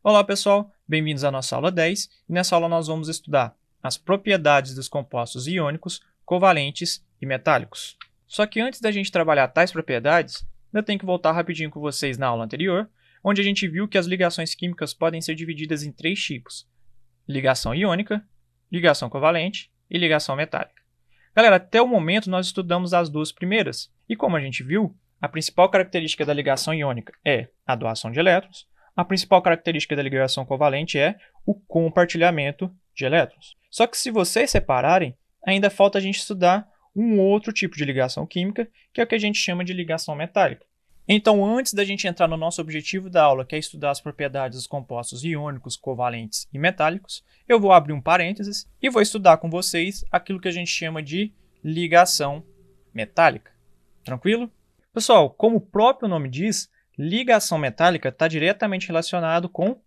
Olá pessoal, bem-vindos à nossa aula 10 e nessa aula nós vamos estudar as propriedades dos compostos iônicos, covalentes e metálicos. Só que antes da gente trabalhar tais propriedades, eu tenho que voltar rapidinho com vocês na aula anterior, onde a gente viu que as ligações químicas podem ser divididas em três tipos: ligação iônica, ligação covalente e ligação metálica. Galera, até o momento nós estudamos as duas primeiras, e como a gente viu, a principal característica da ligação iônica é a doação de elétrons. A principal característica da ligação covalente é o compartilhamento de elétrons. Só que se vocês separarem, ainda falta a gente estudar um outro tipo de ligação química, que é o que a gente chama de ligação metálica. Então, antes da gente entrar no nosso objetivo da aula, que é estudar as propriedades dos compostos iônicos, covalentes e metálicos, eu vou abrir um parênteses e vou estudar com vocês aquilo que a gente chama de ligação metálica. Tranquilo? Pessoal, como o próprio nome diz, ligação metálica está diretamente relacionado com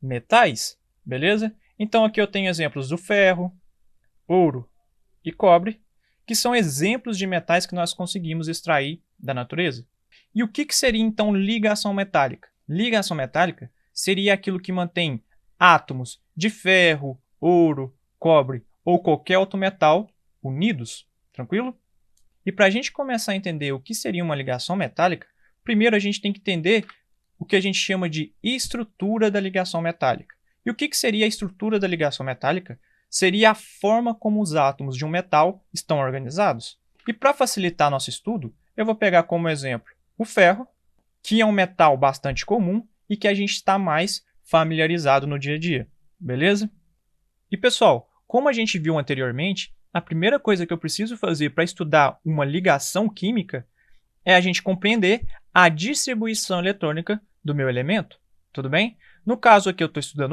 metais, beleza? Então aqui eu tenho exemplos do ferro, ouro e cobre, que são exemplos de metais que nós conseguimos extrair da natureza. E o que seria então ligação metálica? Ligação metálica seria aquilo que mantém átomos de ferro, ouro, cobre ou qualquer outro metal unidos, tranquilo? E para a gente começar a entender o que seria uma ligação metálica, primeiro a gente tem que entender o que a gente chama de estrutura da ligação metálica. E o que seria a estrutura da ligação metálica? Seria a forma como os átomos de um metal estão organizados. E para facilitar nosso estudo, eu vou pegar como exemplo o ferro, que é um metal bastante comum e que a gente está mais familiarizado no dia a dia, beleza? E pessoal, como a gente viu anteriormente, a primeira coisa que eu preciso fazer para estudar uma ligação química é a gente compreender a distribuição eletrônica do meu elemento, tudo bem? No caso aqui eu estou estudando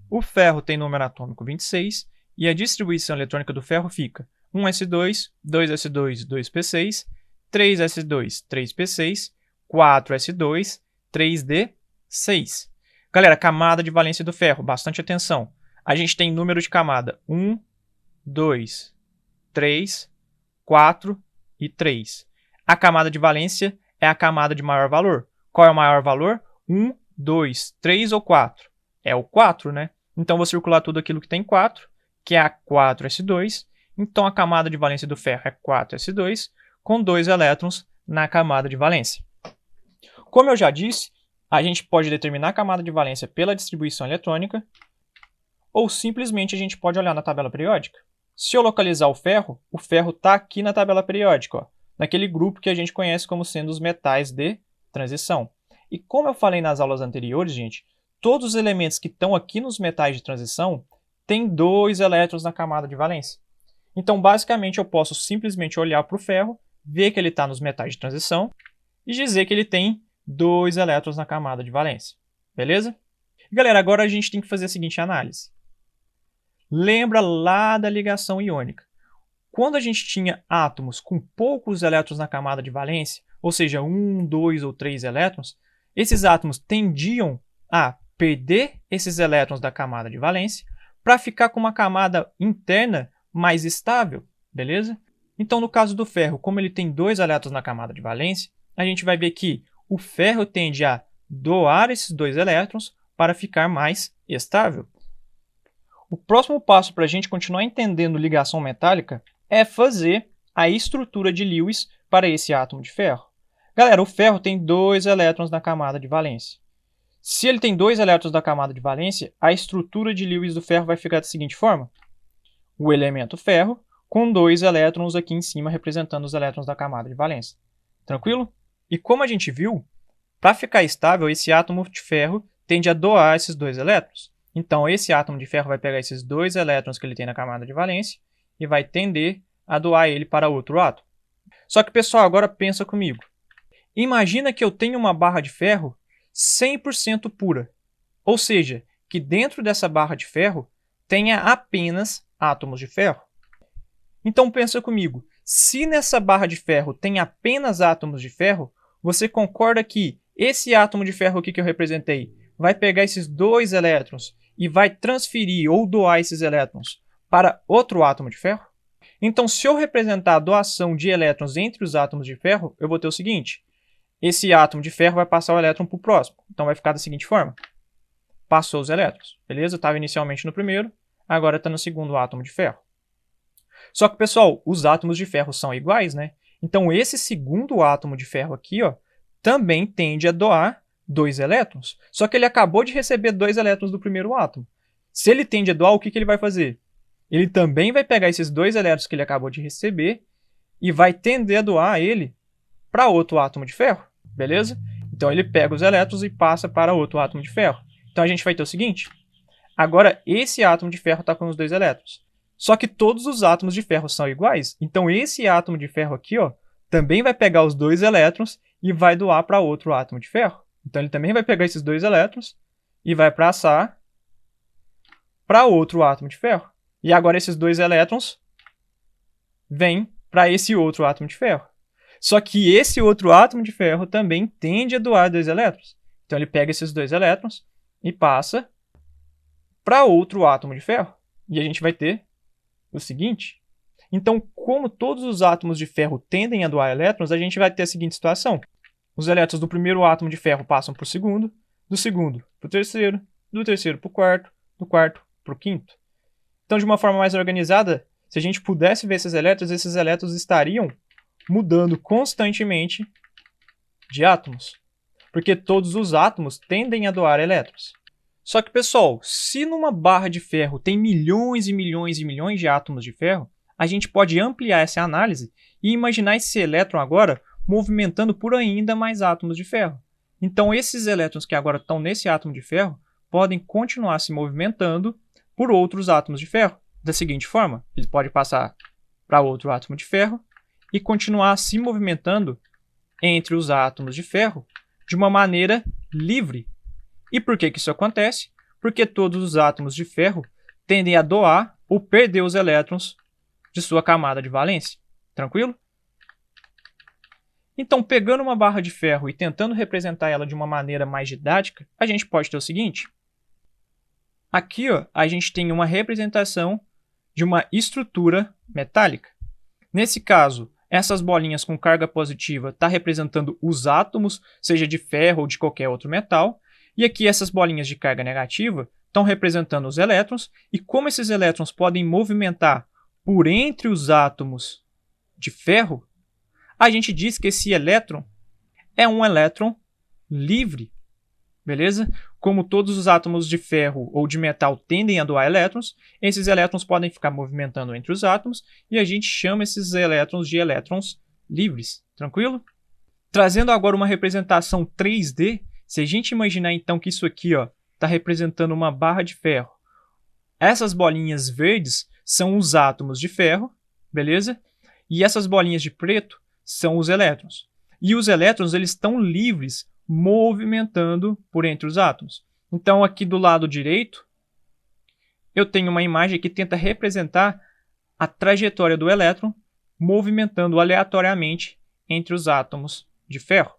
o ferro tem número atômico 26 e a distribuição eletrônica do ferro fica 1s2, 2s2, 2p6, 3s2, 3p6, 4s2, 3d6. Galera, camada de valência do ferro, bastante atenção. A gente tem número de camada 1, 2, 3, 4 e 3. A camada de valência é a camada de maior valor. Qual é o maior valor? 1, 2, 3 ou 4? É o 4, né? Então, vou circular tudo aquilo que tem 4, que é a 4s2. Então, a camada de valência do ferro é 4s2, com 2 elétrons na camada de valência. Como eu já disse, a gente pode determinar a camada de valência pela distribuição eletrônica, ou simplesmente a gente pode olhar na tabela periódica. Se eu localizar o ferro está aqui na tabela periódica, ó, naquele grupo que a gente conhece como sendo os metais de transição. E como eu falei nas aulas anteriores, gente, todos os elementos que estão aqui nos metais de transição têm 2 elétrons na camada de valência. Então, basicamente, eu posso simplesmente olhar para o ferro, ver que ele está nos metais de transição e dizer que ele tem 2 elétrons na camada de valência. Beleza? E, galera, agora a gente tem que fazer a seguinte análise. Lembra lá da ligação iônica. Quando a gente tinha átomos com poucos elétrons na camada de valência, ou seja, 1, 2 ou 3 elétrons, esses átomos tendiam a perder esses elétrons da camada de valência para ficar com uma camada interna mais estável, beleza? Então, no caso do ferro, como ele tem 2 elétrons na camada de valência, a gente vai ver que o ferro tende a doar esses 2 elétrons para ficar mais estável. O próximo passo para a gente continuar entendendo ligação metálica é fazer a estrutura de Lewis para esse átomo de ferro. Galera, o ferro tem 2 elétrons na camada de valência. Se ele tem 2 elétrons na camada de valência, a estrutura de Lewis do ferro vai ficar da seguinte forma: o elemento ferro com 2 elétrons aqui em cima representando os elétrons da camada de valência. Tranquilo? E como a gente viu, para ficar estável, esse átomo de ferro tende a doar esses 2 elétrons. Então, esse átomo de ferro vai pegar esses 2 elétrons que ele tem na camada de valência e vai tender a doar ele para outro átomo. Só que, pessoal, agora pensa comigo. Imagina que eu tenho uma barra de ferro 100% pura. Ou seja, que dentro dessa barra de ferro tenha apenas átomos de ferro. Então, pensa comigo. Se nessa barra de ferro tem apenas átomos de ferro, você concorda que esse átomo de ferro aqui que eu representei vai pegar esses 2 elétrons e vai transferir ou doar esses elétrons para outro átomo de ferro? Então, se eu representar a doação de elétrons entre os átomos de ferro, eu vou ter o seguinte: esse átomo de ferro vai passar o elétron para o próximo. Então, vai ficar da seguinte forma: passou os elétrons, beleza? Estava inicialmente no primeiro, agora está no segundo átomo de ferro. Só que, pessoal, os átomos de ferro são iguais, né? Então, esse segundo átomo de ferro aqui, ó, também tende a doar 2 elétrons. Só que ele acabou de receber 2 elétrons do primeiro átomo. Se ele tende a doar, o que ele vai fazer? Ele também vai pegar esses 2 elétrons que ele acabou de receber e vai tender a doar ele para outro átomo de ferro, beleza? Então, ele pega os elétrons e passa para outro átomo de ferro. Então, a gente vai ter o seguinte. Agora, esse átomo de ferro está com os 2 elétrons. Só que todos os átomos de ferro são iguais. Então, esse átomo de ferro aqui, ó, também vai pegar os 2 elétrons e vai doar para outro átomo de ferro. Então, ele também vai pegar esses 2 elétrons e vai passar para outro átomo de ferro. E agora, esses 2 elétrons vêm para esse outro átomo de ferro. Só que esse outro átomo de ferro também tende a doar 2 elétrons. Então, ele pega esses 2 elétrons e passa para outro átomo de ferro. E a gente vai ter o seguinte. Então, como todos os átomos de ferro tendem a doar elétrons, a gente vai ter a seguinte situação. Os elétrons do primeiro átomo de ferro passam para o segundo, do segundo para o terceiro, do terceiro para o quarto, do quarto para o quinto. Então, de uma forma mais organizada, se a gente pudesse ver esses elétrons estariam mudando constantemente de átomos, porque todos os átomos tendem a doar elétrons. Só que, pessoal, se numa barra de ferro tem milhões e milhões e milhões de átomos de ferro, a gente pode ampliar essa análise e imaginar esse elétron agora movimentando por ainda mais átomos de ferro. Então, esses elétrons que agora estão nesse átomo de ferro podem continuar se movimentando por outros átomos de ferro. Da seguinte forma, ele pode passar para outro átomo de ferro e continuar se movimentando entre os átomos de ferro de uma maneira livre. E por que isso acontece? Porque todos os átomos de ferro tendem a doar ou perder os elétrons de sua camada de valência. Tranquilo? Então, pegando uma barra de ferro e tentando representar ela de uma maneira mais didática, a gente pode ter o seguinte. Aqui, ó, a gente tem uma representação de uma estrutura metálica. Nesse caso, essas bolinhas com carga positiva estão representando os átomos, seja de ferro ou de qualquer outro metal. E aqui essas bolinhas de carga negativa estão representando os elétrons. E como esses elétrons podem movimentar por entre os átomos de ferro, a gente diz que esse elétron é um elétron livre. Beleza? Como todos os átomos de ferro ou de metal tendem a doar elétrons, esses elétrons podem ficar movimentando entre os átomos e a gente chama esses elétrons de elétrons livres. Tranquilo? Trazendo agora uma representação 3D, se a gente imaginar então que isso aqui está representando uma barra de ferro, essas bolinhas verdes são os átomos de ferro, beleza? E essas bolinhas de preto são os elétrons. E os elétrons eles estão livres, movimentando por entre os átomos. Então, aqui do lado direito, eu tenho uma imagem que tenta representar a trajetória do elétron movimentando aleatoriamente entre os átomos de ferro.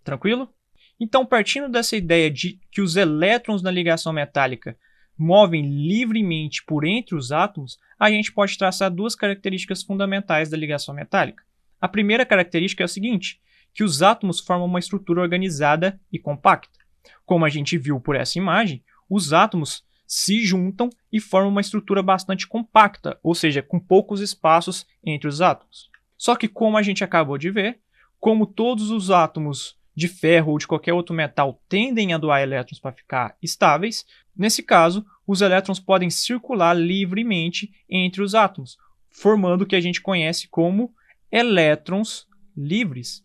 Tranquilo? Então, partindo dessa ideia de que os elétrons na ligação metálica movem livremente por entre os átomos, a gente pode traçar duas características fundamentais da ligação metálica. A primeira característica é a seguinte, que os átomos formam uma estrutura organizada e compacta. Como a gente viu por essa imagem, os átomos se juntam e formam uma estrutura bastante compacta, ou seja, com poucos espaços entre os átomos. Só que, como a gente acabou de ver, como todos os átomos de ferro ou de qualquer outro metal tendem a doar elétrons para ficar estáveis, nesse caso, os elétrons podem circular livremente entre os átomos, formando o que a gente conhece como elétrons livres.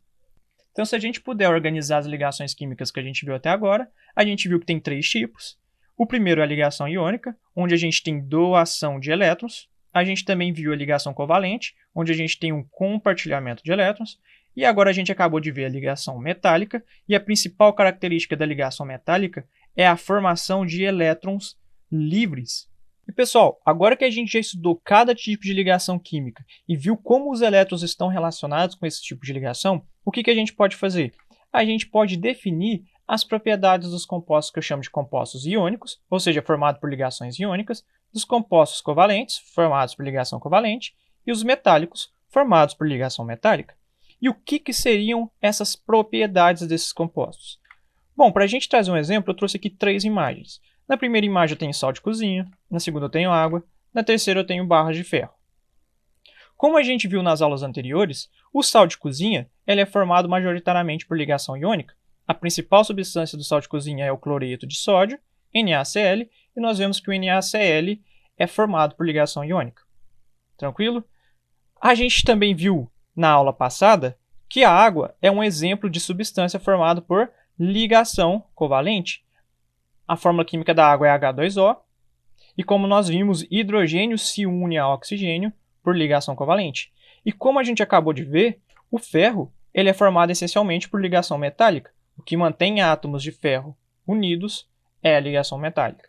Então, se a gente puder organizar as ligações químicas que a gente viu até agora, a gente viu que tem 3 tipos. O primeiro é a ligação iônica, onde a gente tem doação de elétrons. A gente também viu a ligação covalente, onde a gente tem um compartilhamento de elétrons. E agora a gente acabou de ver a ligação metálica, e a principal característica da ligação metálica é a formação de elétrons livres. E pessoal, agora que a gente já estudou cada tipo de ligação química e viu como os elétrons estão relacionados com esse tipo de ligação, o que a gente pode fazer? A gente pode definir as propriedades dos compostos que eu chamo de compostos iônicos, ou seja, formados por ligações iônicas, dos compostos covalentes, formados por ligação covalente, e os metálicos, formados por ligação metálica. E o que seriam essas propriedades desses compostos? Bom, para a gente trazer um exemplo, eu trouxe aqui 3 imagens. Na primeira imagem eu tenho sal de cozinha, na segunda eu tenho água, na terceira eu tenho barras de ferro. Como a gente viu nas aulas anteriores, o sal de cozinha ele é formado majoritariamente por ligação iônica. A principal substância do sal de cozinha é o cloreto de sódio, NaCl, e nós vemos que o NaCl é formado por ligação iônica. Tranquilo? A gente também viu na aula passada que a água é um exemplo de substância formada por ligação covalente. A fórmula química da água é H2O, e como nós vimos, hidrogênio se une a oxigênio por ligação covalente. E como a gente acabou de ver, o ferro ele é formado essencialmente por ligação metálica. O que mantém átomos de ferro unidos é a ligação metálica.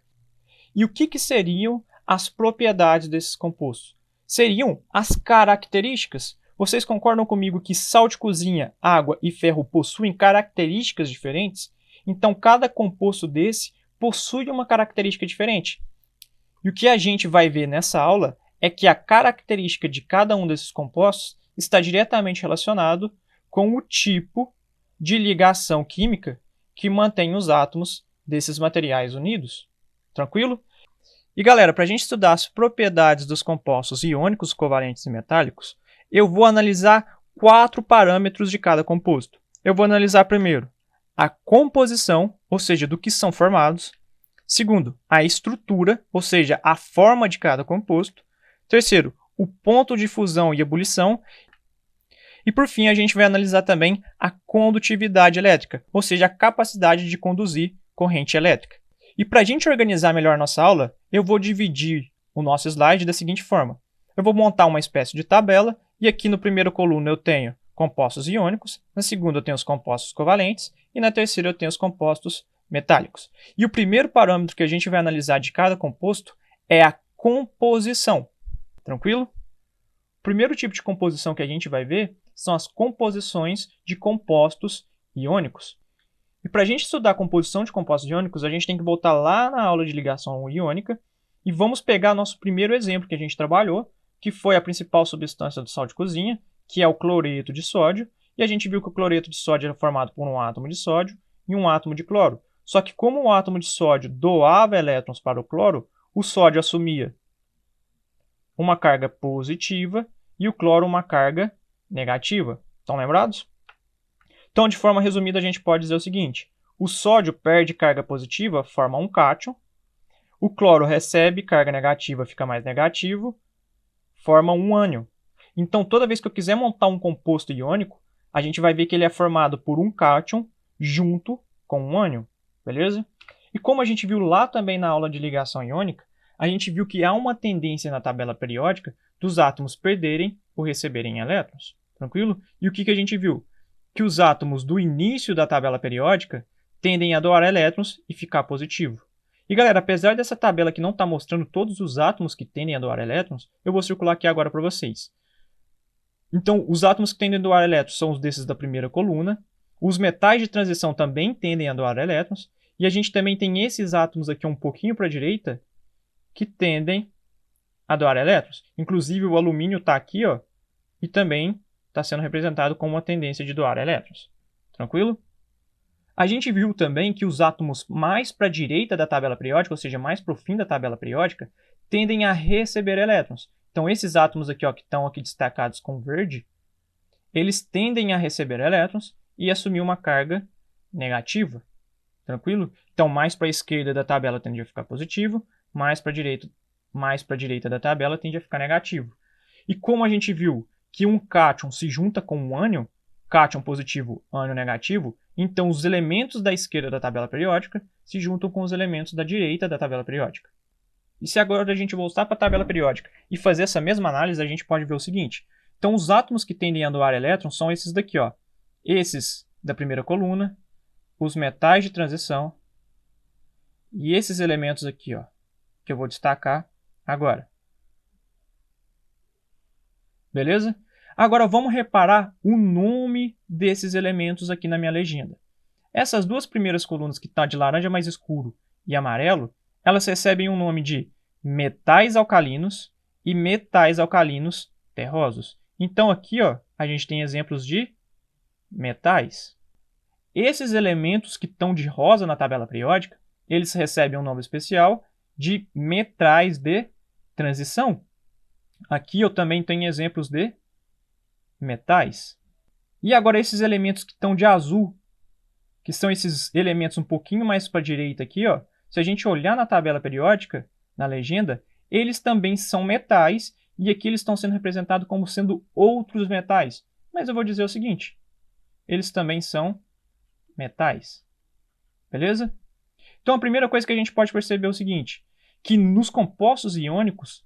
E o que seriam as propriedades desses compostos? Seriam as características. Vocês concordam comigo que sal de cozinha, água e ferro possuem características diferentes? Então, cada composto desse possui uma característica diferente. E o que a gente vai ver nessa aula é que a característica de cada um desses compostos está diretamente relacionado com o tipo de ligação química que mantém os átomos desses materiais unidos. Tranquilo? E galera, para a gente estudar as propriedades dos compostos iônicos, covalentes e metálicos, eu vou analisar 4 parâmetros de cada composto. Eu vou analisar primeiro a composição, ou seja, do que são formados. Segundo, a estrutura, ou seja, a forma de cada composto. Terceiro, o ponto de fusão e ebulição. E por fim, a gente vai analisar também a condutividade elétrica, ou seja, a capacidade de conduzir corrente elétrica. E para a gente organizar melhor nossa aula, eu vou dividir o nosso slide da seguinte forma. Eu vou montar uma espécie de tabela, e aqui no primeiro coluna eu tenho compostos iônicos, na segunda eu tenho os compostos covalentes, e na terceira eu tenho os compostos metálicos. E o primeiro parâmetro que a gente vai analisar de cada composto é a composição. Tranquilo? O primeiro tipo de composição que a gente vai ver são as composições de compostos iônicos. E para a gente estudar a composição de compostos iônicos, a gente tem que voltar lá na aula de ligação iônica e vamos pegar nosso primeiro exemplo que a gente trabalhou, que foi a principal substância do sal de cozinha, que é o cloreto de sódio, e a gente viu que o cloreto de sódio era formado por um átomo de sódio e um átomo de cloro. Só que como o átomo de sódio doava elétrons para o cloro, o sódio assumia uma carga positiva e o cloro uma carga negativa. Estão lembrados? Então, de forma resumida, a gente pode dizer o seguinte: o sódio perde carga positiva, forma um cátion, o cloro recebe carga negativa, fica mais negativo, forma um ânion. Então, toda vez que eu quiser montar um composto iônico, a gente vai ver que ele é formado por um cátion junto com um ânion, beleza? E como a gente viu lá também na aula de ligação iônica, a gente viu que há uma tendência na tabela periódica dos átomos perderem ou receberem elétrons, tranquilo? E o que a gente viu? Que os átomos do início da tabela periódica tendem a doar elétrons e ficar positivo. E galera, apesar dessa tabela aqui não estar mostrando todos os átomos que tendem a doar elétrons, eu vou circular aqui agora para vocês. Então, os átomos que tendem a doar elétrons são os desses da primeira coluna, os metais de transição também tendem a doar elétrons, e a gente também tem esses átomos aqui um pouquinho para a direita, que tendem a doar elétrons. Inclusive o alumínio está aqui, ó, e também está sendo representado com uma tendência de doar elétrons. Tranquilo? A gente viu também que os átomos mais para a direita da tabela periódica, ou seja, mais para o fim da tabela periódica, tendem a receber elétrons. Então, esses átomos aqui, ó, que estão aqui destacados com verde, eles tendem a receber elétrons e assumir uma carga negativa. Tranquilo? Então, mais para a esquerda da tabela tende a ficar positivo, mais para a direita da tabela tende a ficar negativo. E como a gente viu que um cátion se junta com um ânion, cátion positivo, ânion negativo, então os elementos da esquerda da tabela periódica se juntam com os elementos da direita da tabela periódica. E se agora a gente voltar para a tabela periódica e fazer essa mesma análise, a gente pode ver o seguinte. Então, os átomos que tendem a doar elétrons são esses daqui, ó. Esses da primeira coluna, os metais de transição e esses elementos aqui, ó, que eu vou destacar agora. Beleza? Agora vamos reparar o nome desses elementos aqui na minha legenda. Essas duas primeiras colunas que estão de laranja mais escuro e amarelo, elas recebem o nome de metais alcalinos e metais alcalinos terrosos. Então aqui, ó, a gente tem exemplos de metais. Esses elementos que estão de rosa na tabela periódica eles recebem um nome especial de metais de transição. Aqui eu também tenho exemplos de metais. E agora esses elementos que estão de azul, que são esses elementos um pouquinho mais para a direita aqui, ó, se a gente olhar na tabela periódica, na legenda, eles também são metais, e aqui eles estão sendo representados como sendo outros metais. Mas eu vou dizer o seguinte, eles também são metais. Beleza? Então a primeira coisa que a gente pode perceber é o seguinte, que nos compostos iônicos,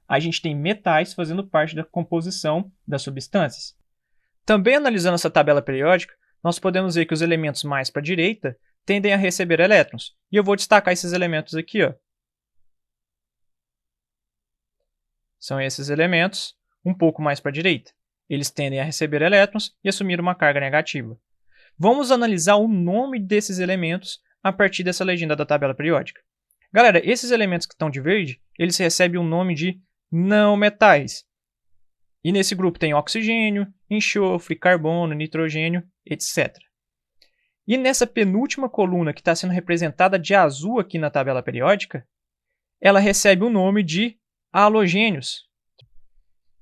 a gente tem metais fazendo parte da composição das substâncias. Também analisando essa tabela periódica, nós podemos ver que os elementos mais para a direita tendem a receber elétrons. E eu vou destacar esses elementos aqui, ó. São esses elementos um pouco mais para a direita. Eles tendem a receber elétrons e assumir uma carga negativa. Vamos analisar o nome desses elementos a partir dessa legenda da tabela periódica. Galera, esses elementos que estão de verde, eles recebem o nome de não metais. E nesse grupo tem oxigênio, enxofre, carbono, nitrogênio, etc. E nessa penúltima coluna que está sendo representada de azul aqui na tabela periódica, ela recebe o nome de halogênios.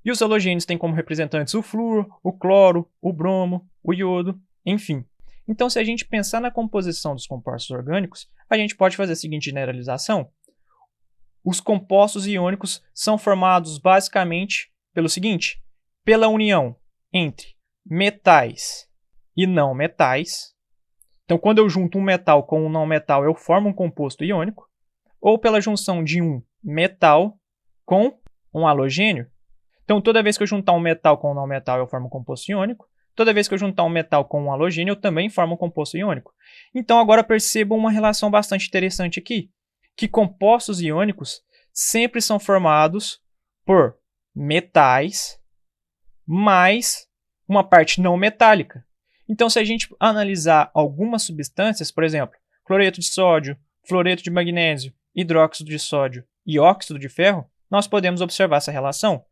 E os halogênios têm como representantes o flúor, o cloro, o bromo, o iodo, enfim. Então, se a gente pensar na composição dos compostos orgânicos, a gente pode fazer a seguinte generalização. Os compostos iônicos são formados basicamente pelo seguinte, pela união entre metais e não metais. Então, quando eu junto um metal com um não metal, eu formo um composto iônico, ou pela junção de um metal com um halogênio. Então, toda vez que eu juntar um metal com um não metal, eu formo um composto iônico. Toda vez que eu juntar um metal com um halogênio, eu também formo um composto iônico. Então, agora percebam uma relação bastante interessante aqui, que compostos iônicos sempre são formados por metais mais uma parte não metálica. Então, se a gente analisar algumas substâncias, por exemplo, cloreto de sódio, fluoreto de magnésio, hidróxido de sódio e óxido de ferro, nós podemos observar essa relação.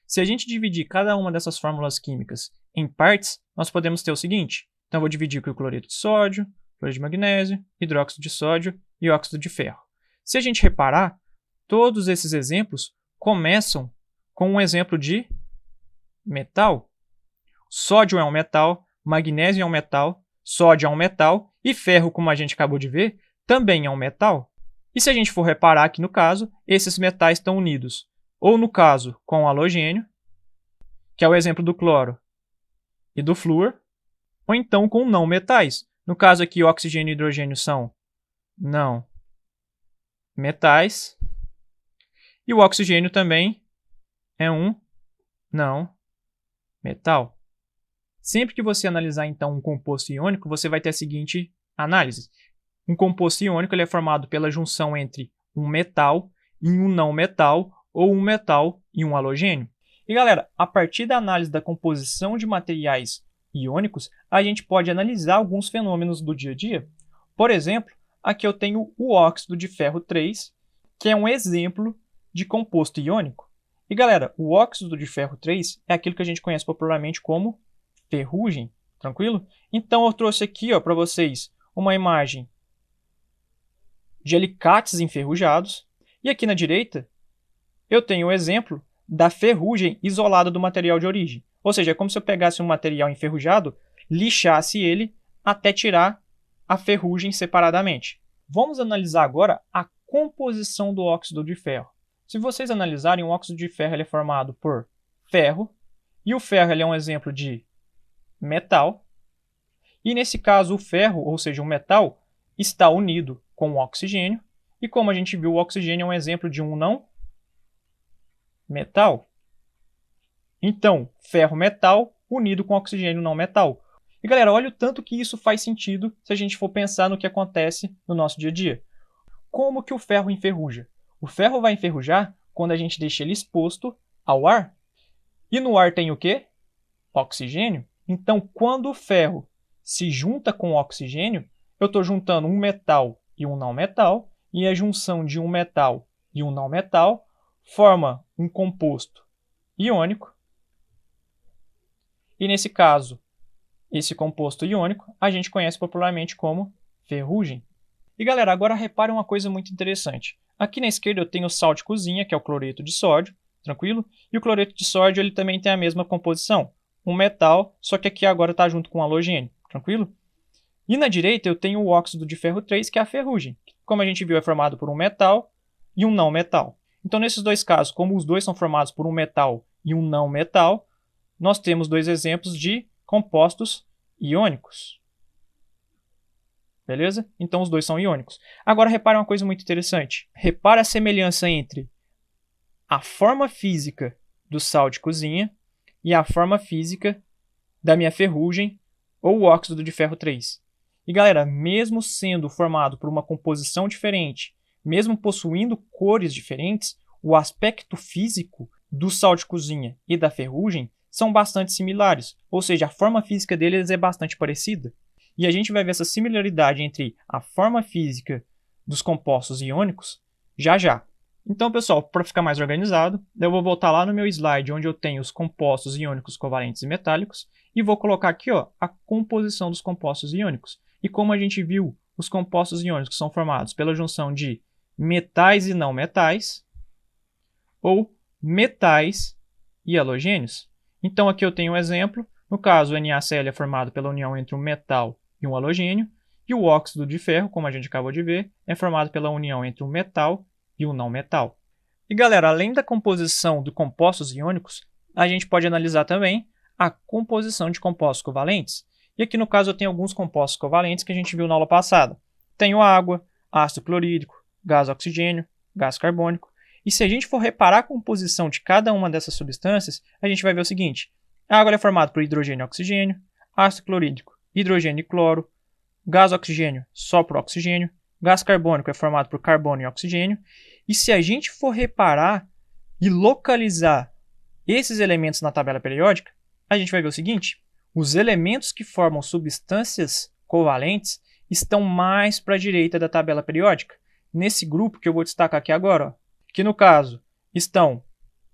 Se a gente dividir cada uma dessas fórmulas químicas em partes, nós podemos ter o seguinte. Então, eu vou dividir aqui o cloreto de sódio, cloreto de magnésio, hidróxido de sódio e óxido de ferro. Se a gente reparar, todos esses exemplos começam com um exemplo de metal. Sódio é um metal, magnésio é um metal, sódio é um metal e ferro, como a gente acabou de ver, também é um metal. E se a gente for reparar aqui no caso, esses metais estão unidos, ou no caso com o halogênio, que é o exemplo do cloro e do flúor, ou então com não metais. No caso aqui, oxigênio e hidrogênio são não metais, e o oxigênio também é um não metal. Sempre que você analisar, então, um composto iônico, você vai ter a seguinte análise. Um composto iônico ele é formado pela junção entre um metal e um não metal, ou um metal e um halogênio. E, galera, a partir da análise da composição de materiais iônicos, a gente pode analisar alguns fenômenos do dia a dia. Por exemplo, aqui eu tenho o óxido de ferro 3, que é um exemplo de composto iônico. E, galera, o óxido de ferro 3 é aquilo que a gente conhece popularmente como ferrugem, tranquilo? Então, eu trouxe aqui para vocês uma imagem de alicates enferrujados. E aqui na direita, eu tenho o exemplo da ferrugem isolada do material de origem. Ou seja, é como se eu pegasse um material enferrujado, lixasse ele até tirar a ferrugem separadamente. Vamos analisar agora a composição do óxido de ferro. Se vocês analisarem, o óxido de ferro ele é formado por ferro, e o ferro ele é um exemplo de metal. E nesse caso, o ferro, ou seja, o metal, está unido com o oxigênio. E como a gente viu, o oxigênio é um exemplo de um não metal. Então, ferro-metal unido com oxigênio não metal. E galera, olha o tanto que isso faz sentido se a gente for pensar no que acontece no nosso dia a dia. Como que o ferro enferruja? O ferro vai enferrujar quando a gente deixa ele exposto ao ar. E no ar tem o quê? Oxigênio. Então, quando o ferro se junta com o oxigênio, eu estou juntando um metal e um não metal, e a junção de um metal e um não metal forma um composto iônico. E nesse caso, esse composto iônico a gente conhece popularmente como ferrugem. E galera, agora reparem uma coisa muito interessante. Aqui na esquerda eu tenho o sal de cozinha, que é o cloreto de sódio, tranquilo? E o cloreto de sódio ele também tem a mesma composição, um metal, só que aqui agora está junto com um halogênio, tranquilo? E na direita eu tenho o óxido de ferro 3, que é a ferrugem. Como a gente viu, é formado por um metal e um não metal. Então, nesses dois casos, como os dois são formados por um metal e um não metal, nós temos dois exemplos de compostos iônicos. Beleza? Então, os dois são iônicos. Agora, repare uma coisa muito interessante. Repare a semelhança entre a forma física do sal de cozinha e a forma física da minha ferrugem ou o óxido de ferro 3. E galera, mesmo sendo formado por uma composição diferente, mesmo possuindo cores diferentes, o aspecto físico do sal de cozinha e da ferrugem são bastante similares, ou seja, a forma física deles é bastante parecida. E a gente vai ver essa similaridade entre a forma física dos compostos iônicos já já. Então, pessoal, para ficar mais organizado, eu vou voltar lá no meu slide onde eu tenho os compostos iônicos covalentes e metálicos e vou colocar aqui a composição dos compostos iônicos. E como a gente viu, os compostos iônicos são formados pela junção de metais e não metais ou metais e halogênios. Então aqui eu tenho um exemplo. No caso, o NaCl é formado pela união entre um metal e um halogênio, e o óxido de ferro, como a gente acabou de ver, é formado pela união entre um metal e um não metal. E galera, além da composição de compostos iônicos, a gente pode analisar também a composição de compostos covalentes. E aqui no caso eu tenho alguns compostos covalentes que a gente viu na aula passada. Tenho água, ácido clorídrico, gás oxigênio, gás carbônico. E se a gente for reparar a composição de cada uma dessas substâncias, a gente vai ver o seguinte. A água é formada por hidrogênio e oxigênio, ácido clorídrico, hidrogênio e cloro, gás oxigênio só por oxigênio, gás carbônico é formado por carbono e oxigênio. E se a gente for reparar e localizar esses elementos na tabela periódica, a gente vai ver o seguinte. Os elementos que formam substâncias covalentes estão mais para a direita da tabela periódica. Nesse grupo que eu vou destacar aqui agora, que no caso estão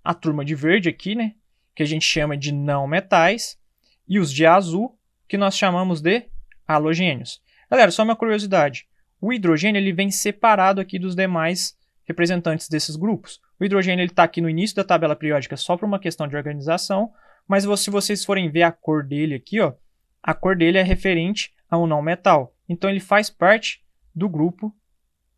a turma de verde aqui, né, que a gente chama de não metais, e os de azul, que nós chamamos de halogênios. Galera, só uma curiosidade. O hidrogênio ele vem separado aqui dos demais representantes desses grupos. O hidrogênio está aqui no início da tabela periódica só por uma questão de organização, mas se vocês forem ver a cor dele aqui, a cor dele é referente a um não metal. Então ele faz parte do grupo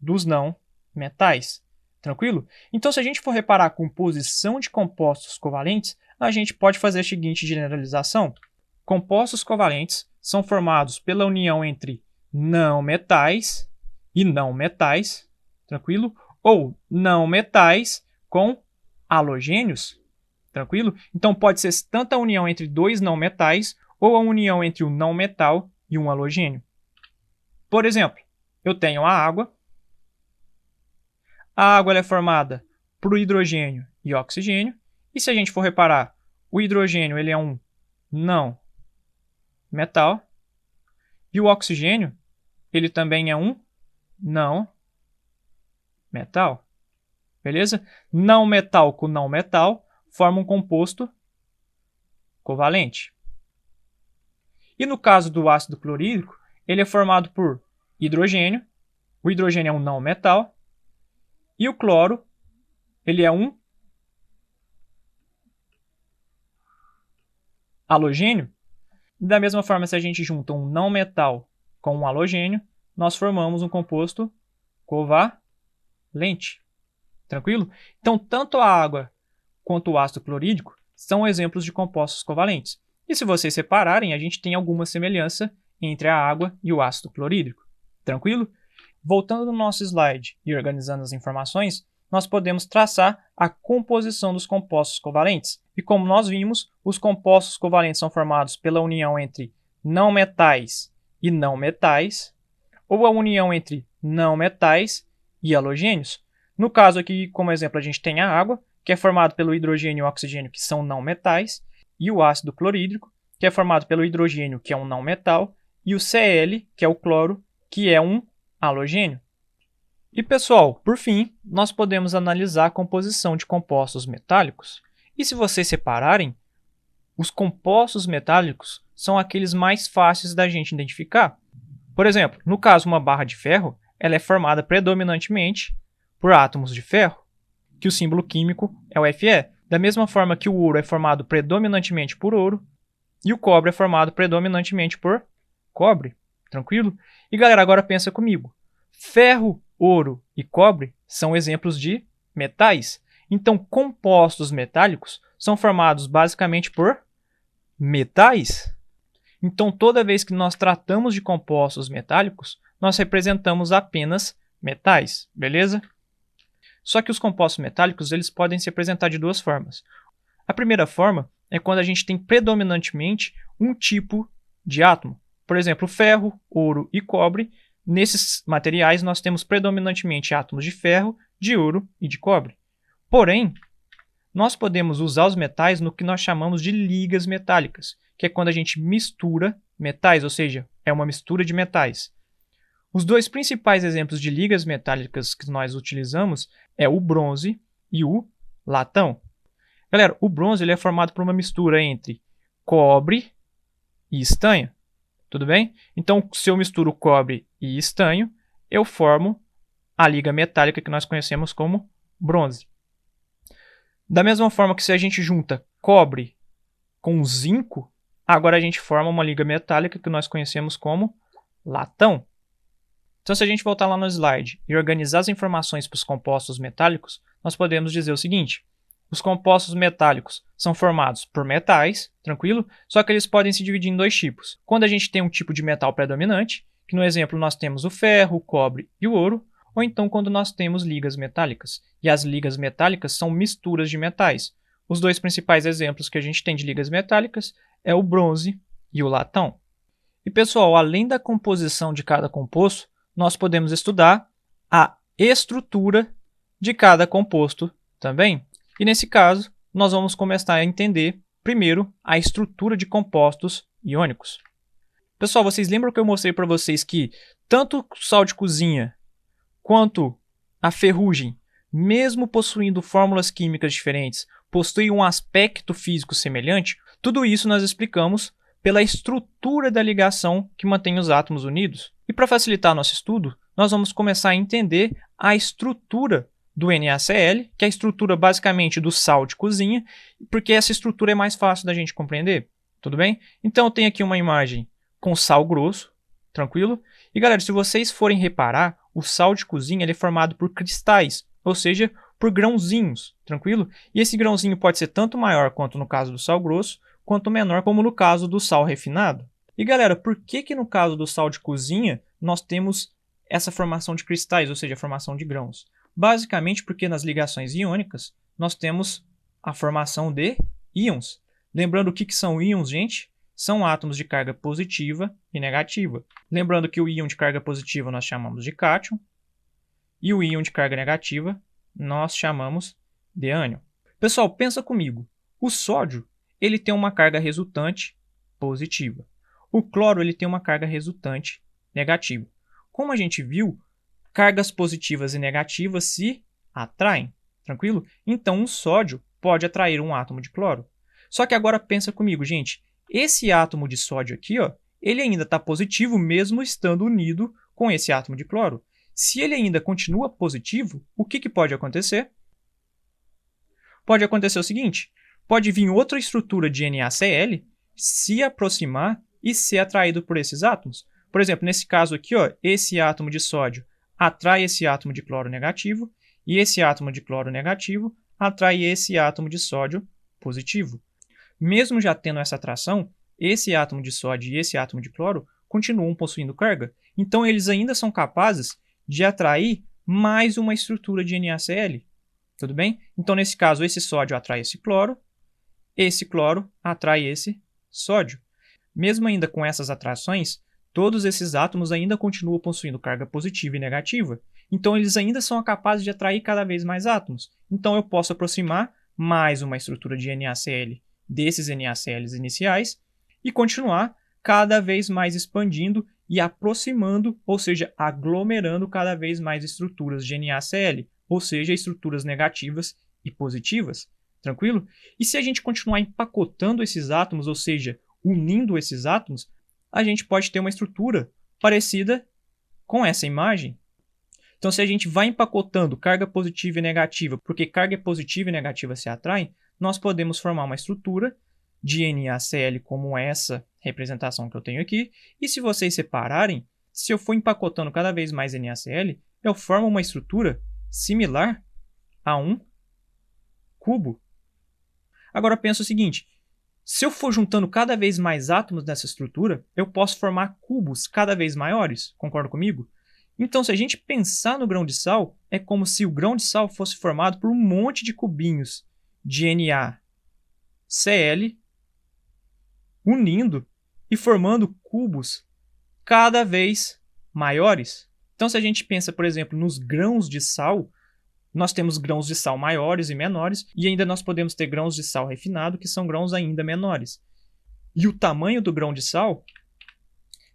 dos não metais. Tranquilo? Então se a gente for reparar a composição de compostos covalentes, a gente pode fazer a seguinte generalização. Compostos covalentes são formados pela união entre não metais e não metais, tranquilo? Ou não metais com halogênios, tranquilo? Então pode ser tanto a união entre dois não metais ou a união entre um não metal e um halogênio. Por exemplo, eu tenho a água. A água é formada por hidrogênio e oxigênio. E se a gente for reparar, o hidrogênio ele é um não metal. E o oxigênio ele também é um não metal. Beleza? Não metal com não metal forma um composto covalente. E no caso do ácido clorídrico, ele é formado por hidrogênio. O hidrogênio é um não metal. E o cloro, ele é um halogênio. Da mesma forma, se a gente junta um não metal com um halogênio, nós formamos um composto covalente. Tranquilo? Então, tanto a água quanto o ácido clorídrico são exemplos de compostos covalentes. E se vocês separarem, a gente tem alguma semelhança entre a água e o ácido clorídrico. Tranquilo? Voltando no nosso slide e organizando as informações, nós podemos traçar a composição dos compostos covalentes. E como nós vimos, os compostos covalentes são formados pela união entre não metais e não metais, ou a união entre não metais e halogênios. No caso aqui, como exemplo, a gente tem a água, que é formado pelo hidrogênio e oxigênio, que são não metais, e o ácido clorídrico, que é formado pelo hidrogênio, que é um não metal, e o Cl, que é o cloro, que é um halogênio. E pessoal, por fim, nós podemos analisar a composição de compostos metálicos. E se vocês separarem, os compostos metálicos são aqueles mais fáceis da gente identificar. Por exemplo, no caso uma barra de ferro, ela é formada predominantemente por átomos de ferro, que o símbolo químico é o Fe. Da mesma forma que o ouro é formado predominantemente por ouro e o cobre é formado predominantemente por cobre. Tranquilo? E galera, agora pensa comigo. Ferro, ouro e cobre são exemplos de metais. Então, compostos metálicos são formados basicamente por metais. Então, toda vez que nós tratamos de compostos metálicos, nós representamos apenas metais, beleza? Só que os compostos metálicos eles podem se apresentar de duas formas. A primeira forma é quando a gente tem predominantemente um tipo de átomo. Por exemplo, ferro, ouro e cobre. Nesses materiais, nós temos predominantemente átomos de ferro, de ouro e de cobre. Porém, nós podemos usar os metais no que nós chamamos de ligas metálicas, que é quando a gente mistura metais, ou seja, é uma mistura de metais. Os dois principais exemplos de ligas metálicas que nós utilizamos é o bronze e o latão. Galera, o bronze ele é formado por uma mistura entre cobre e estanho. Tudo bem? Então, se eu misturo cobre e estanho, eu formo a liga metálica que nós conhecemos como bronze. Da mesma forma que se a gente junta cobre com zinco, agora a gente forma uma liga metálica que nós conhecemos como latão. Então, se a gente voltar lá no slide e organizar as informações para os compostos metálicos, nós podemos dizer o seguinte: os compostos metálicos são formados por metais, tranquilo? Só que eles podem se dividir em dois tipos. Quando a gente tem um tipo de metal predominante, que no exemplo nós temos o ferro, o cobre e o ouro, ou então quando nós temos ligas metálicas. E as ligas metálicas são misturas de metais. Os dois principais exemplos que a gente tem de ligas metálicas é o bronze e o latão. E pessoal, além da composição de cada composto, nós podemos estudar a estrutura de cada composto também. E nesse caso, nós vamos começar a entender primeiro a estrutura de compostos iônicos. Pessoal, vocês lembram que eu mostrei para vocês que tanto o sal de cozinha quanto a ferrugem, mesmo possuindo fórmulas químicas diferentes, possuem um aspecto físico semelhante? Tudo isso nós explicamos pela estrutura da ligação que mantém os átomos unidos. E para facilitar nosso estudo, nós vamos começar a entender a estrutura do NaCl, que é a estrutura basicamente do sal de cozinha, porque essa estrutura é mais fácil da gente compreender. Tudo bem? Então eu tenho aqui uma imagem com sal grosso, tranquilo? E galera, se vocês forem reparar, o sal de cozinha ele é formado por cristais, ou seja, por grãozinhos, tranquilo? E esse grãozinho pode ser tanto maior quanto no caso do sal grosso, quanto menor como no caso do sal refinado. E galera, por que no caso do sal de cozinha nós temos essa formação de cristais, ou seja, a formação de grãos? Basicamente porque nas ligações iônicas nós temos a formação de íons. Lembrando o que são íons, gente? São átomos de carga positiva e negativa. Lembrando que o íon de carga positiva nós chamamos de cátion e o íon de carga negativa nós chamamos de ânion. Pessoal, pensa comigo. O sódio ele tem uma carga resultante positiva. O cloro ele tem uma carga resultante negativa. Como a gente viu, cargas positivas e negativas se atraem, tranquilo? Então, um sódio pode atrair um átomo de cloro. Só que agora pensa comigo, gente. Esse átomo de sódio aqui, ó, ele ainda está positivo mesmo estando unido com esse átomo de cloro. Se ele ainda continua positivo, o que pode acontecer? Pode acontecer o seguinte, pode vir outra estrutura de NaCl se aproximar e ser atraído por esses átomos. Por exemplo, nesse caso aqui, ó, esse átomo de sódio atrai esse átomo de cloro negativo e esse átomo de cloro negativo atrai esse átomo de sódio positivo. Mesmo já tendo essa atração, esse átomo de sódio e esse átomo de cloro continuam possuindo carga. Então, eles ainda são capazes de atrair mais uma estrutura de NaCl. Tudo bem? Então, nesse caso, esse sódio atrai esse cloro atrai esse sódio. Mesmo ainda com essas atrações, todos esses átomos ainda continuam possuindo carga positiva e negativa. Então, eles ainda são capazes de atrair cada vez mais átomos. Então, eu posso aproximar mais uma estrutura de NaCl desses NaCls iniciais e continuar cada vez mais expandindo e aproximando, ou seja, aglomerando cada vez mais estruturas de NaCl, ou seja, estruturas negativas e positivas. Tranquilo? E se a gente continuar empacotando esses átomos, ou seja, unindo esses átomos, a gente pode ter uma estrutura parecida com essa imagem. Então, se a gente vai empacotando carga positiva e negativa, porque carga positiva e negativa se atraem, nós podemos formar uma estrutura de NaCl como essa representação que eu tenho aqui. E se vocês separarem, se eu for empacotando cada vez mais NaCl, eu formo uma estrutura similar a um cubo. Agora pensa o seguinte, se eu for juntando cada vez mais átomos nessa estrutura, eu posso formar cubos cada vez maiores, concorda comigo? Então, se a gente pensar no grão de sal, é como se o grão de sal fosse formado por um monte de cubinhos de NaCl unindo e formando cubos cada vez maiores. Então, se a gente pensa, por exemplo, nos grãos de sal, nós temos grãos de sal maiores e menores, e ainda nós podemos ter grãos de sal refinado, que são grãos ainda menores. E o tamanho do grão de sal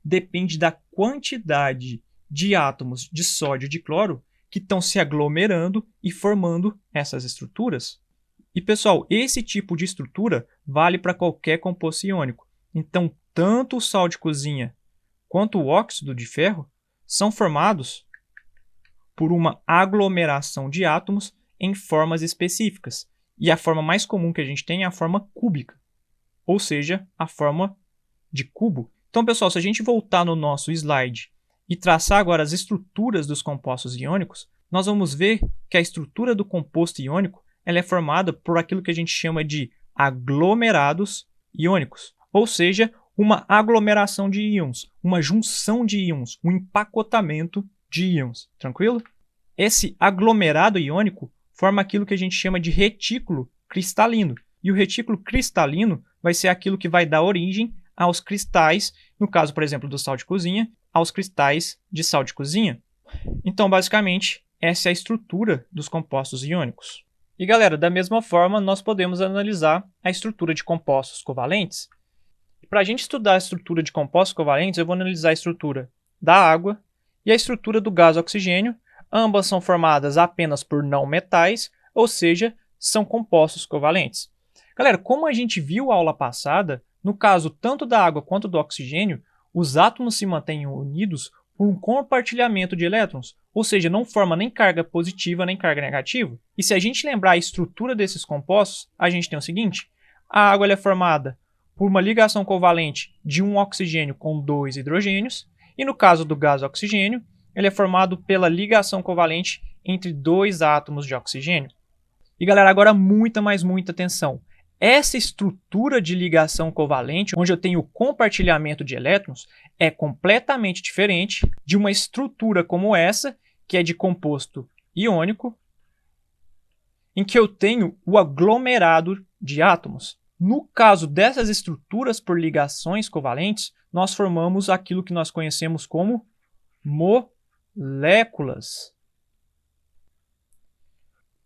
depende da quantidade de átomos de sódio e de cloro que estão se aglomerando e formando essas estruturas. E, pessoal, esse tipo de estrutura vale para qualquer composto iônico. Então, tanto o sal de cozinha quanto o óxido de ferro são formados por uma aglomeração de átomos em formas específicas. E a forma mais comum que a gente tem é a forma cúbica, ou seja, a forma de cubo. Então, pessoal, se a gente voltar no nosso slide e traçar agora as estruturas dos compostos iônicos, nós vamos ver que a estrutura do composto iônico ela é formada por aquilo que a gente chama de aglomerados iônicos, ou seja, uma aglomeração de íons, uma junção de íons, um empacotamento de íons, tranquilo? Esse aglomerado iônico forma aquilo que a gente chama de retículo cristalino, e o retículo cristalino vai ser aquilo que vai dar origem aos cristais, no caso, por exemplo, do sal de cozinha, aos cristais de sal de cozinha. Então, basicamente, essa é a estrutura dos compostos iônicos. E, galera, da mesma forma, nós podemos analisar a estrutura de compostos covalentes. Para a gente estudar a estrutura de compostos covalentes, eu vou analisar a estrutura da água e a estrutura do gás oxigênio. Ambas são formadas apenas por não metais, ou seja, são compostos covalentes. Galera, como a gente viu na aula passada, no caso tanto da água quanto do oxigênio, os átomos se mantêm unidos por um compartilhamento de elétrons, ou seja, não forma nem carga positiva nem carga negativa. E se a gente lembrar a estrutura desses compostos, a gente tem o seguinte: a água é formada por uma ligação covalente de um oxigênio com dois hidrogênios, e no caso do gás oxigênio, ele é formado pela ligação covalente entre dois átomos de oxigênio. E galera, agora muita atenção. Essa estrutura de ligação covalente, onde eu tenho o compartilhamento de elétrons, é completamente diferente de uma estrutura como essa, que é de composto iônico, em que eu tenho o aglomerado de átomos. No caso dessas estruturas por ligações covalentes, nós formamos aquilo que nós conhecemos como moléculas.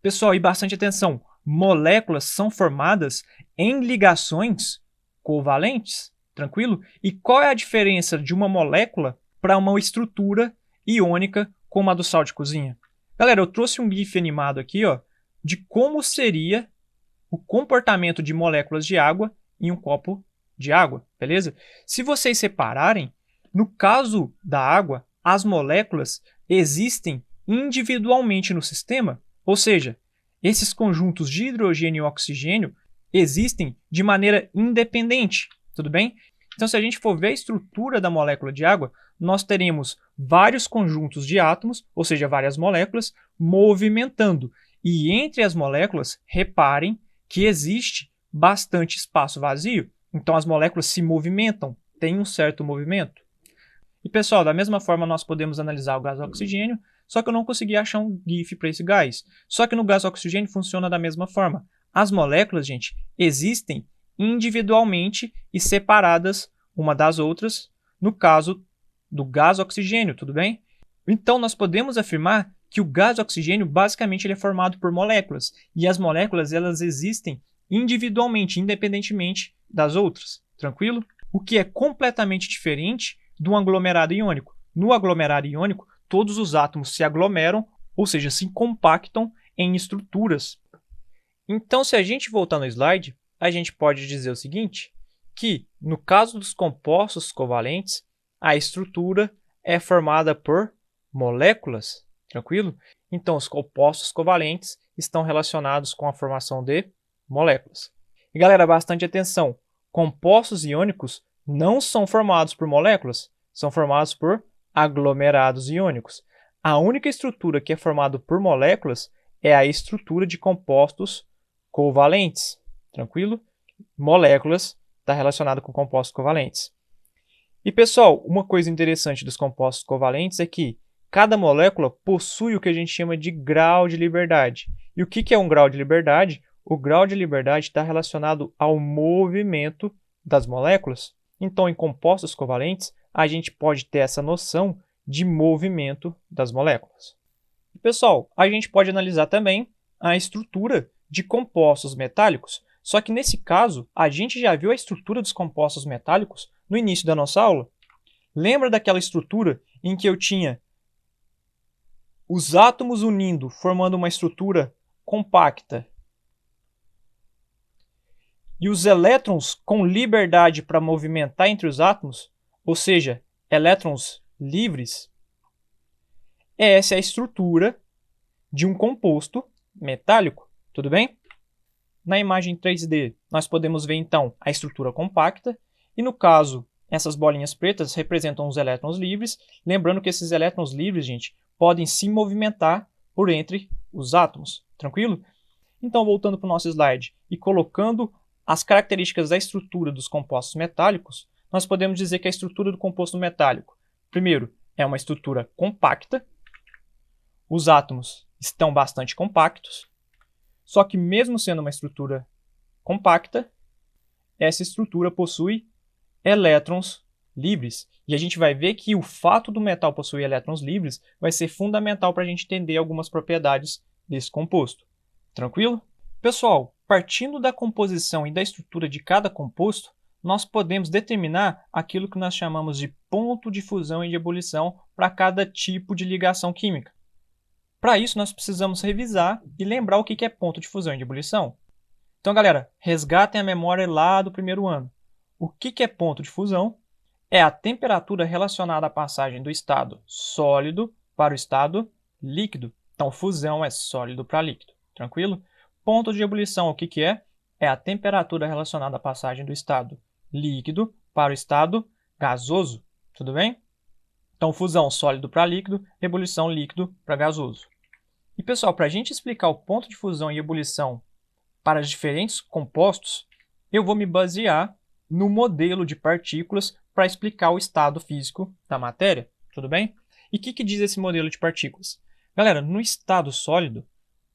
Pessoal, e bastante atenção, moléculas são formadas em ligações covalentes, tranquilo? E qual é a diferença de uma molécula para uma estrutura iônica como a do sal de cozinha? Galera, eu trouxe um GIF animado aqui, ó, de como seria o comportamento de moléculas de água em um copo de água, beleza? Se vocês separarem, no caso da água, as moléculas existem individualmente no sistema, ou seja, esses conjuntos de hidrogênio e oxigênio existem de maneira independente, tudo bem? Então, se a gente for ver a estrutura da molécula de água, nós teremos vários conjuntos de átomos, ou seja, várias moléculas, movimentando. E entre as moléculas, reparem que existe bastante espaço vazio. Então, as moléculas se movimentam, têm um certo movimento. E, pessoal, da mesma forma, nós podemos analisar o gás oxigênio, só que eu não consegui achar um GIF para esse gás. Só que no gás oxigênio funciona da mesma forma. As moléculas, gente, existem individualmente e separadas uma das outras, no caso do gás oxigênio, tudo bem? Então, nós podemos afirmar que o gás oxigênio, basicamente, ele é formado por moléculas, e as moléculas elas existem individualmente, independentemente das outras, tranquilo? O que é completamente diferente de um aglomerado iônico. No aglomerado iônico, todos os átomos se aglomeram, ou seja, se compactam em estruturas. Então, se a gente voltar no slide, a gente pode dizer o seguinte, que no caso dos compostos covalentes, a estrutura é formada por moléculas, Tranquilo? Então, os compostos covalentes estão relacionados com a formação de moléculas. E galera, bastante atenção. Compostos iônicos não são formados por moléculas, são formados por aglomerados iônicos. A única estrutura que é formada por moléculas é a estrutura de compostos covalentes. Tranquilo? Moléculas está relacionado com compostos covalentes. E pessoal, uma coisa interessante dos compostos covalentes é que cada molécula possui o que a gente chama de grau de liberdade. E o que é um grau de liberdade? O grau de liberdade está relacionado ao movimento das moléculas. Então, em compostos covalentes, a gente pode ter essa noção de movimento das moléculas. E, pessoal, a gente pode analisar também a estrutura de compostos metálicos. Só que nesse caso, a gente já viu a estrutura dos compostos metálicos no início da nossa aula. Lembra daquela estrutura em que eu tinha os átomos unindo, formando uma estrutura compacta, e os elétrons com liberdade para movimentar entre os átomos, ou seja, elétrons livres? Essa é a estrutura de um composto metálico, tudo bem? Na imagem 3D, nós podemos ver então a estrutura compacta, e no caso, essas bolinhas pretas representam os elétrons livres, lembrando que esses elétrons livres, gente, podem se movimentar por entre os átomos, tranquilo? Então, voltando para o nosso slide e colocando as características da estrutura dos compostos metálicos, nós podemos dizer que a estrutura do composto metálico, primeiro, é uma estrutura compacta, os átomos estão bastante compactos, só que mesmo sendo uma estrutura compacta, essa estrutura possui elétrons livres. E a gente vai ver que o fato do metal possuir elétrons livres vai ser fundamental para a gente entender algumas propriedades desse composto. Tranquilo? Pessoal, partindo da composição e da estrutura de cada composto, nós podemos determinar aquilo que nós chamamos de ponto de fusão e de ebulição para cada tipo de ligação química. Para isso, nós precisamos revisar e lembrar o que é ponto de fusão e de ebulição. Então, galera, resgatem a memória lá do primeiro ano. O que é ponto de fusão? É a temperatura relacionada à passagem do estado sólido para o estado líquido. Então, fusão é sólido para líquido. Tranquilo? Ponto de ebulição, o que é? É a temperatura relacionada à passagem do estado líquido para o estado gasoso. Tudo bem? Então, fusão sólido para líquido, ebulição líquido para gasoso. E, pessoal, para a gente explicar o ponto de fusão e ebulição para os diferentes compostos, eu vou me basear no modelo de partículas para explicar o estado físico da matéria. Tudo bem? E o que diz esse modelo de partículas? Galera, no estado sólido,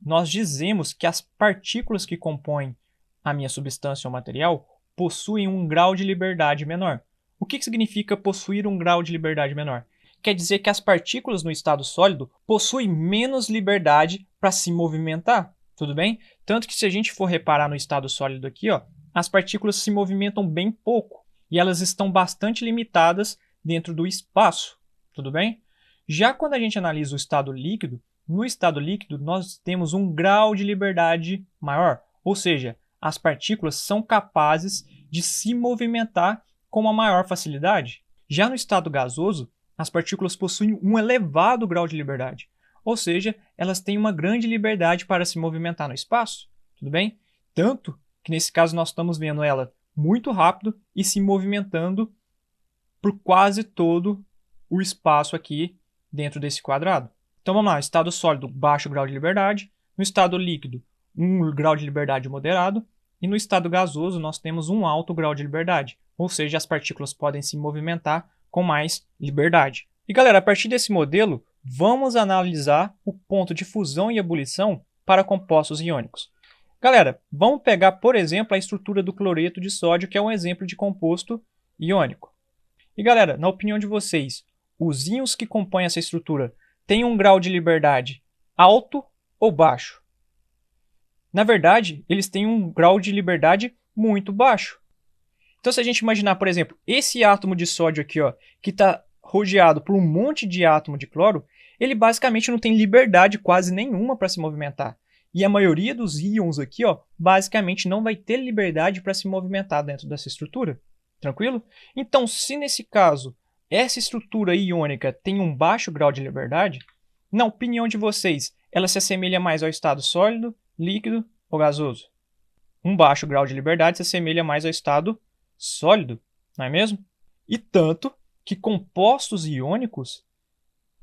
nós dizemos que as partículas que compõem a minha substância ou material possuem um grau de liberdade menor. O que significa possuir um grau de liberdade menor? Quer dizer que as partículas no estado sólido possuem menos liberdade para se movimentar, tudo bem? Tanto que se a gente for reparar no estado sólido aqui, ó, as partículas se movimentam bem pouco e elas estão bastante limitadas dentro do espaço, tudo bem? Já quando a gente analisa o estado líquido, no estado líquido nós temos um grau de liberdade maior, ou seja, as partículas são capazes de se movimentar com uma maior facilidade. Já no estado gasoso, as partículas possuem um elevado grau de liberdade, ou seja, elas têm uma grande liberdade para se movimentar no espaço, tudo bem? Tanto que nesse caso nós estamos vendo ela muito rápido e se movimentando por quase todo o espaço aqui dentro desse quadrado. Então vamos lá, estado sólido, baixo grau de liberdade, no estado líquido, um grau de liberdade moderado, e no estado gasoso nós temos um alto grau de liberdade, ou seja, as partículas podem se movimentar com mais liberdade. E galera, a partir desse modelo, vamos analisar o ponto de fusão e ebulição para compostos iônicos. Galera, vamos pegar, por exemplo, a estrutura do cloreto de sódio, que é um exemplo de composto iônico. E galera, na opinião de vocês, os íons que compõem essa estrutura têm um grau de liberdade alto ou baixo? Na verdade, eles têm um grau de liberdade muito baixo. Então, se a gente imaginar, por exemplo, esse átomo de sódio aqui, ó, que está rodeado por um monte de átomo de cloro, ele basicamente não tem liberdade quase nenhuma para se movimentar. E a maioria dos íons aqui, ó, basicamente não vai ter liberdade para se movimentar dentro dessa estrutura. Tranquilo? Então, se nesse caso essa estrutura iônica tem um baixo grau de liberdade, Na opinião de vocês, ela se assemelha mais ao estado sólido, líquido ou gasoso? Um baixo grau de liberdade se assemelha mais ao estado sólido, não é mesmo? E tanto que compostos iônicos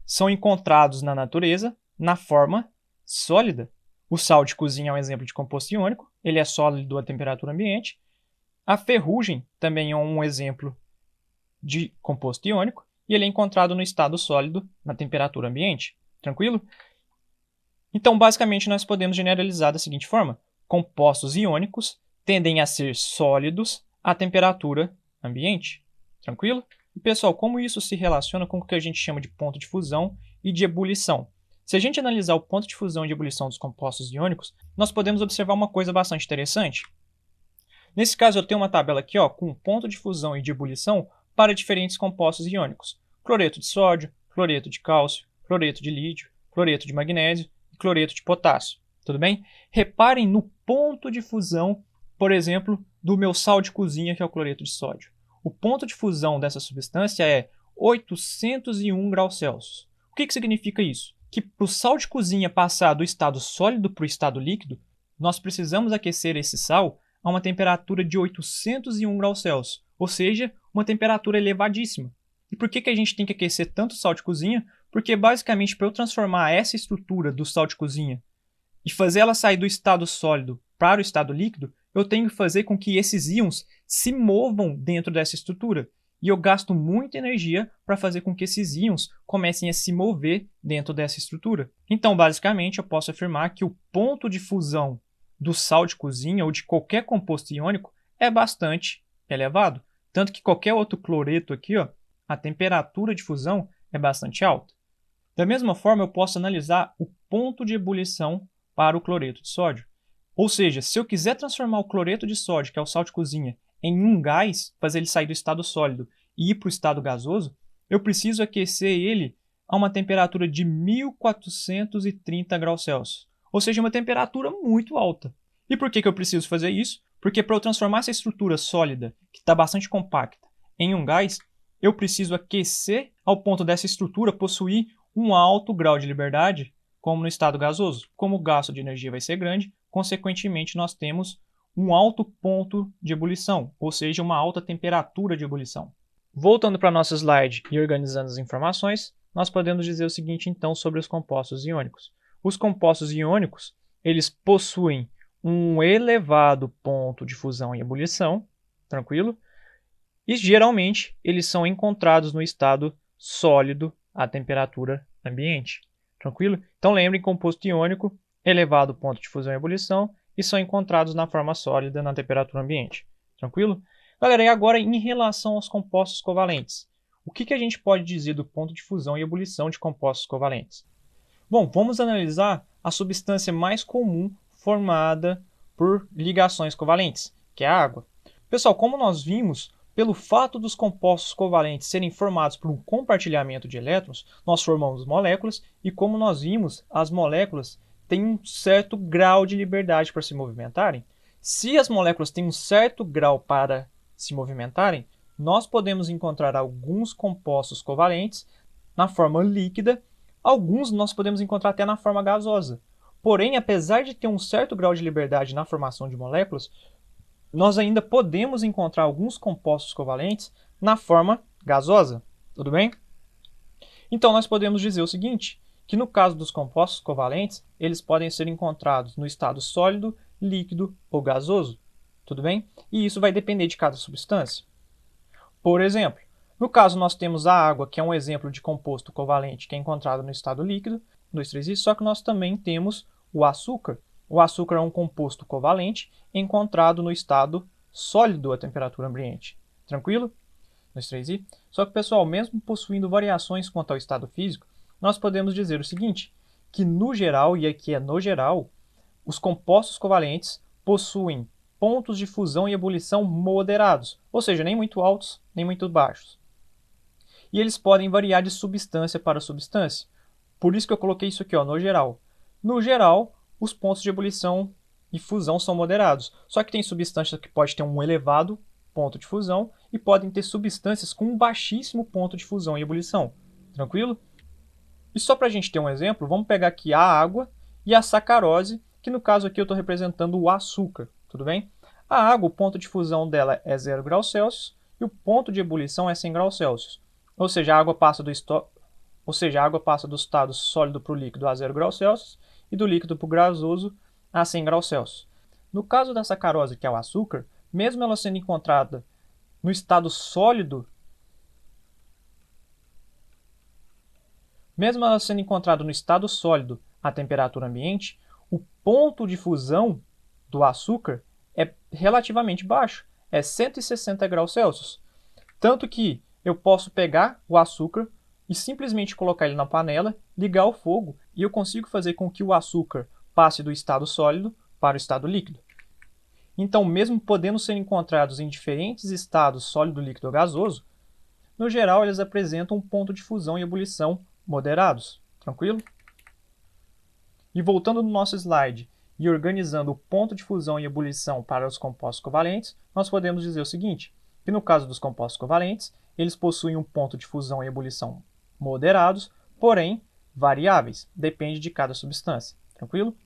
são encontrados na natureza na forma sólida. O sal de cozinha é um exemplo de composto iônico, ele é sólido a temperatura ambiente. A ferrugem também é um exemplo de composto iônico e ele é encontrado no estado sólido na temperatura ambiente. Tranquilo? Então, basicamente, nós podemos generalizar da seguinte forma: compostos iônicos tendem a ser sólidos à temperatura ambiente. Tranquilo? E, pessoal, como isso se relaciona com o que a gente chama de ponto de fusão e de ebulição? Se a gente analisar o ponto de fusão e de ebulição dos compostos iônicos, nós podemos observar uma coisa bastante interessante. Nesse caso, eu tenho uma tabela aqui com ponto de fusão e de ebulição para diferentes compostos iônicos: cloreto de sódio, cloreto de cálcio, cloreto de lítio, cloreto de magnésio e cloreto de potássio. Tudo bem? Reparem no ponto de fusão, por exemplo, do meu sal de cozinha, que é o cloreto de sódio. O ponto de fusão dessa substância é 801 graus Celsius. O que significa isso? Que para o sal de cozinha passar do estado sólido para o estado líquido, nós precisamos aquecer esse sal a uma temperatura de 801 graus Celsius, ou seja, uma temperatura elevadíssima. E por que a gente tem que aquecer tanto o sal de cozinha? Porque basicamente para eu transformar essa estrutura do sal de cozinha e fazer ela sair do estado sólido para o estado líquido, eu tenho que fazer com que esses íons se movam dentro dessa estrutura. E eu gasto muita energia para fazer com que esses íons comecem a se mover dentro dessa estrutura. Então, basicamente, eu posso afirmar que o ponto de fusão do sal de cozinha ou de qualquer composto iônico é bastante elevado. Tanto que qualquer outro cloreto aqui, a temperatura de fusão é bastante alta. Da mesma forma, eu posso analisar o ponto de ebulição para o cloreto de sódio. Ou seja, se eu quiser transformar o cloreto de sódio, que é o sal de cozinha, em um gás, fazer ele sair do estado sólido e ir para o estado gasoso, eu preciso aquecer ele a uma temperatura de 1430 graus Celsius. Ou seja, uma temperatura muito alta. E por que eu preciso fazer isso? Porque para eu transformar essa estrutura sólida, que está bastante compacta, em um gás, eu preciso aquecer ao ponto dessa estrutura possuir um alto grau de liberdade, como no estado gasoso. Como o gasto de energia vai ser grande, consequentemente nós temos um alto ponto de ebulição, ou seja, uma alta temperatura de ebulição. Voltando para nosso slide e organizando as informações, nós podemos dizer o seguinte então sobre os compostos iônicos. Os compostos iônicos, eles possuem um elevado ponto de fusão e ebulição, tranquilo? E geralmente eles são encontrados no estado sólido à temperatura ambiente, tranquilo? Então lembrem, composto iônico, elevado ponto de fusão e ebulição, e são encontrados na forma sólida na temperatura ambiente, tranquilo? Galera, e agora em relação aos compostos covalentes, o que a gente pode dizer do ponto de fusão e ebulição de compostos covalentes? Bom, vamos analisar a substância mais comum formada por ligações covalentes, que é a água. Pessoal, como nós vimos, pelo fato dos compostos covalentes serem formados por um compartilhamento de elétrons, nós formamos moléculas e, como nós vimos, as moléculas têm um certo grau de liberdade para se movimentarem. Se as moléculas têm um certo grau para se movimentarem, nós podemos encontrar alguns compostos covalentes na forma líquida, alguns nós podemos encontrar até na forma gasosa. Porém, apesar de ter um certo grau de liberdade na formação de moléculas, nós ainda podemos encontrar alguns compostos covalentes na forma gasosa. Tudo bem? Então, nós podemos dizer o seguinte, que no caso dos compostos covalentes, eles podem ser encontrados no estado sólido, líquido ou gasoso. Tudo bem? E isso vai depender de cada substância. Por exemplo, no caso nós temos a água, que é um exemplo de composto covalente que é encontrado no estado líquido, 2, 3 i, só que nós também temos o açúcar. O açúcar é um composto covalente encontrado no estado sólido à temperatura ambiente. Tranquilo? 2, 3 i. Só que, pessoal, mesmo possuindo variações quanto ao estado físico, nós podemos dizer o seguinte, que no geral, e aqui é no geral, os compostos covalentes possuem pontos de fusão e ebulição moderados, ou seja, nem muito altos, nem muito baixos. E eles podem variar de substância para substância. Por isso que eu coloquei isso aqui, no geral. No geral, os pontos de ebulição e fusão são moderados. Só que tem substâncias que podem ter um elevado ponto de fusão e podem ter substâncias com um baixíssimo ponto de fusão e ebulição. Tranquilo? E só para a gente ter um exemplo, vamos pegar aqui a água e a sacarose, que no caso aqui eu estou representando o açúcar, tudo bem? A água, o ponto de fusão dela é 0 graus Celsius e o ponto de ebulição é 100 graus Celsius. Ou seja, a água passa do estado sólido para o líquido a 0 graus Celsius e do líquido para o gasoso a 100 graus Celsius. No caso da sacarose, que é o açúcar, mesmo ela sendo encontrada no estado sólido, à temperatura ambiente, o ponto de fusão do açúcar é relativamente baixo, é 160 graus Celsius. Tanto que eu posso pegar o açúcar e simplesmente colocar ele na panela, ligar o fogo e eu consigo fazer com que o açúcar passe do estado sólido para o estado líquido. Então, mesmo podendo ser encontrados em diferentes estados sólido, líquido ou gasoso, no geral eles apresentam um ponto de fusão e ebulição moderados. Tranquilo? E voltando no nosso slide e organizando o ponto de fusão e ebulição para os compostos covalentes, nós podemos dizer o seguinte, que no caso dos compostos covalentes, eles possuem um ponto de fusão e ebulição moderados, porém variáveis, depende de cada substância. Tranquilo?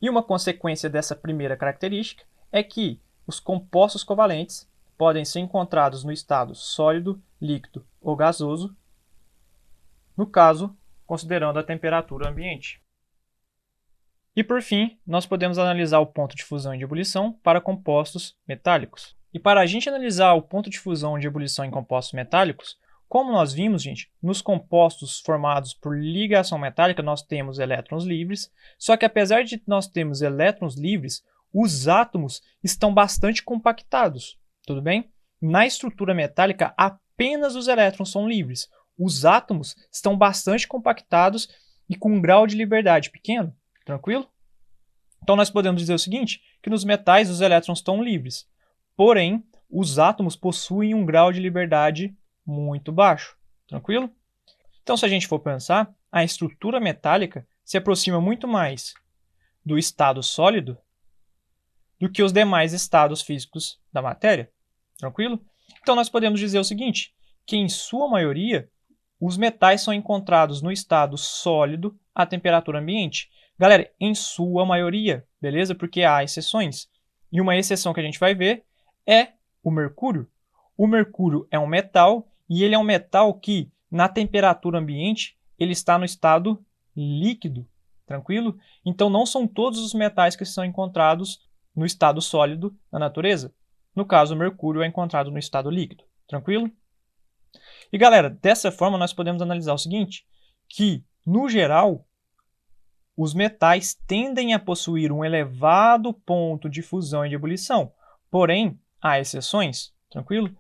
E uma consequência dessa primeira característica é que os compostos covalentes podem ser encontrados no estado sólido, líquido ou gasoso, no caso, considerando a temperatura ambiente. E por fim, nós podemos analisar o ponto de fusão e de ebulição para compostos metálicos. E para a gente analisar o ponto de fusão e de ebulição em compostos metálicos, como nós vimos, gente, nos compostos formados por ligação metálica nós temos elétrons livres, só que apesar de nós termos elétrons livres, os átomos estão bastante compactados, tudo bem? Na estrutura metálica, apenas os elétrons são livres. Os átomos estão bastante compactados e com um grau de liberdade pequeno, tranquilo? Então nós podemos dizer o seguinte, que nos metais os elétrons estão livres, porém os átomos possuem um grau de liberdade muito baixo, tranquilo? Então se a gente for pensar, a estrutura metálica se aproxima muito mais do estado sólido do que os demais estados físicos da matéria, tranquilo? Então nós podemos dizer o seguinte, que em sua maioria os metais são encontrados no estado sólido à temperatura ambiente. Galera, em sua maioria, beleza? Porque há exceções. E uma exceção que a gente vai ver é o mercúrio. O mercúrio é um metal e ele é um metal que, na temperatura ambiente, ele está no estado líquido, tranquilo? Então não são todos os metais que são encontrados no estado sólido na natureza. No caso, o mercúrio é encontrado no estado líquido, tranquilo? E galera, dessa forma nós podemos analisar o seguinte, que no geral os metais tendem a possuir um elevado ponto de fusão e de ebulição, porém há exceções, tranquilo?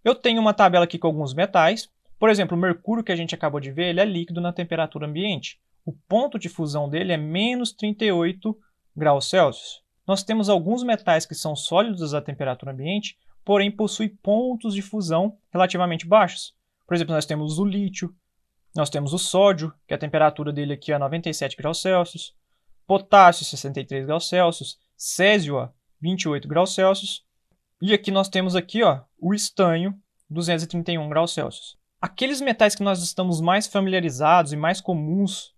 Eu tenho uma tabela aqui com alguns metais, por exemplo, o mercúrio que a gente acabou de ver, ele é líquido na temperatura ambiente. O ponto de fusão dele é menos 38 graus Celsius. Nós temos alguns metais que são sólidos à temperatura ambiente, porém possuem pontos de fusão relativamente baixos. Por exemplo, nós temos o lítio, nós temos o sódio, que a temperatura dele aqui é 97 graus Celsius, potássio, 63 graus Celsius, césio, 28 graus Celsius, e aqui nós temos aqui, o estanho, 231 graus Celsius. Aqueles metais que nós estamos mais familiarizados e mais comuns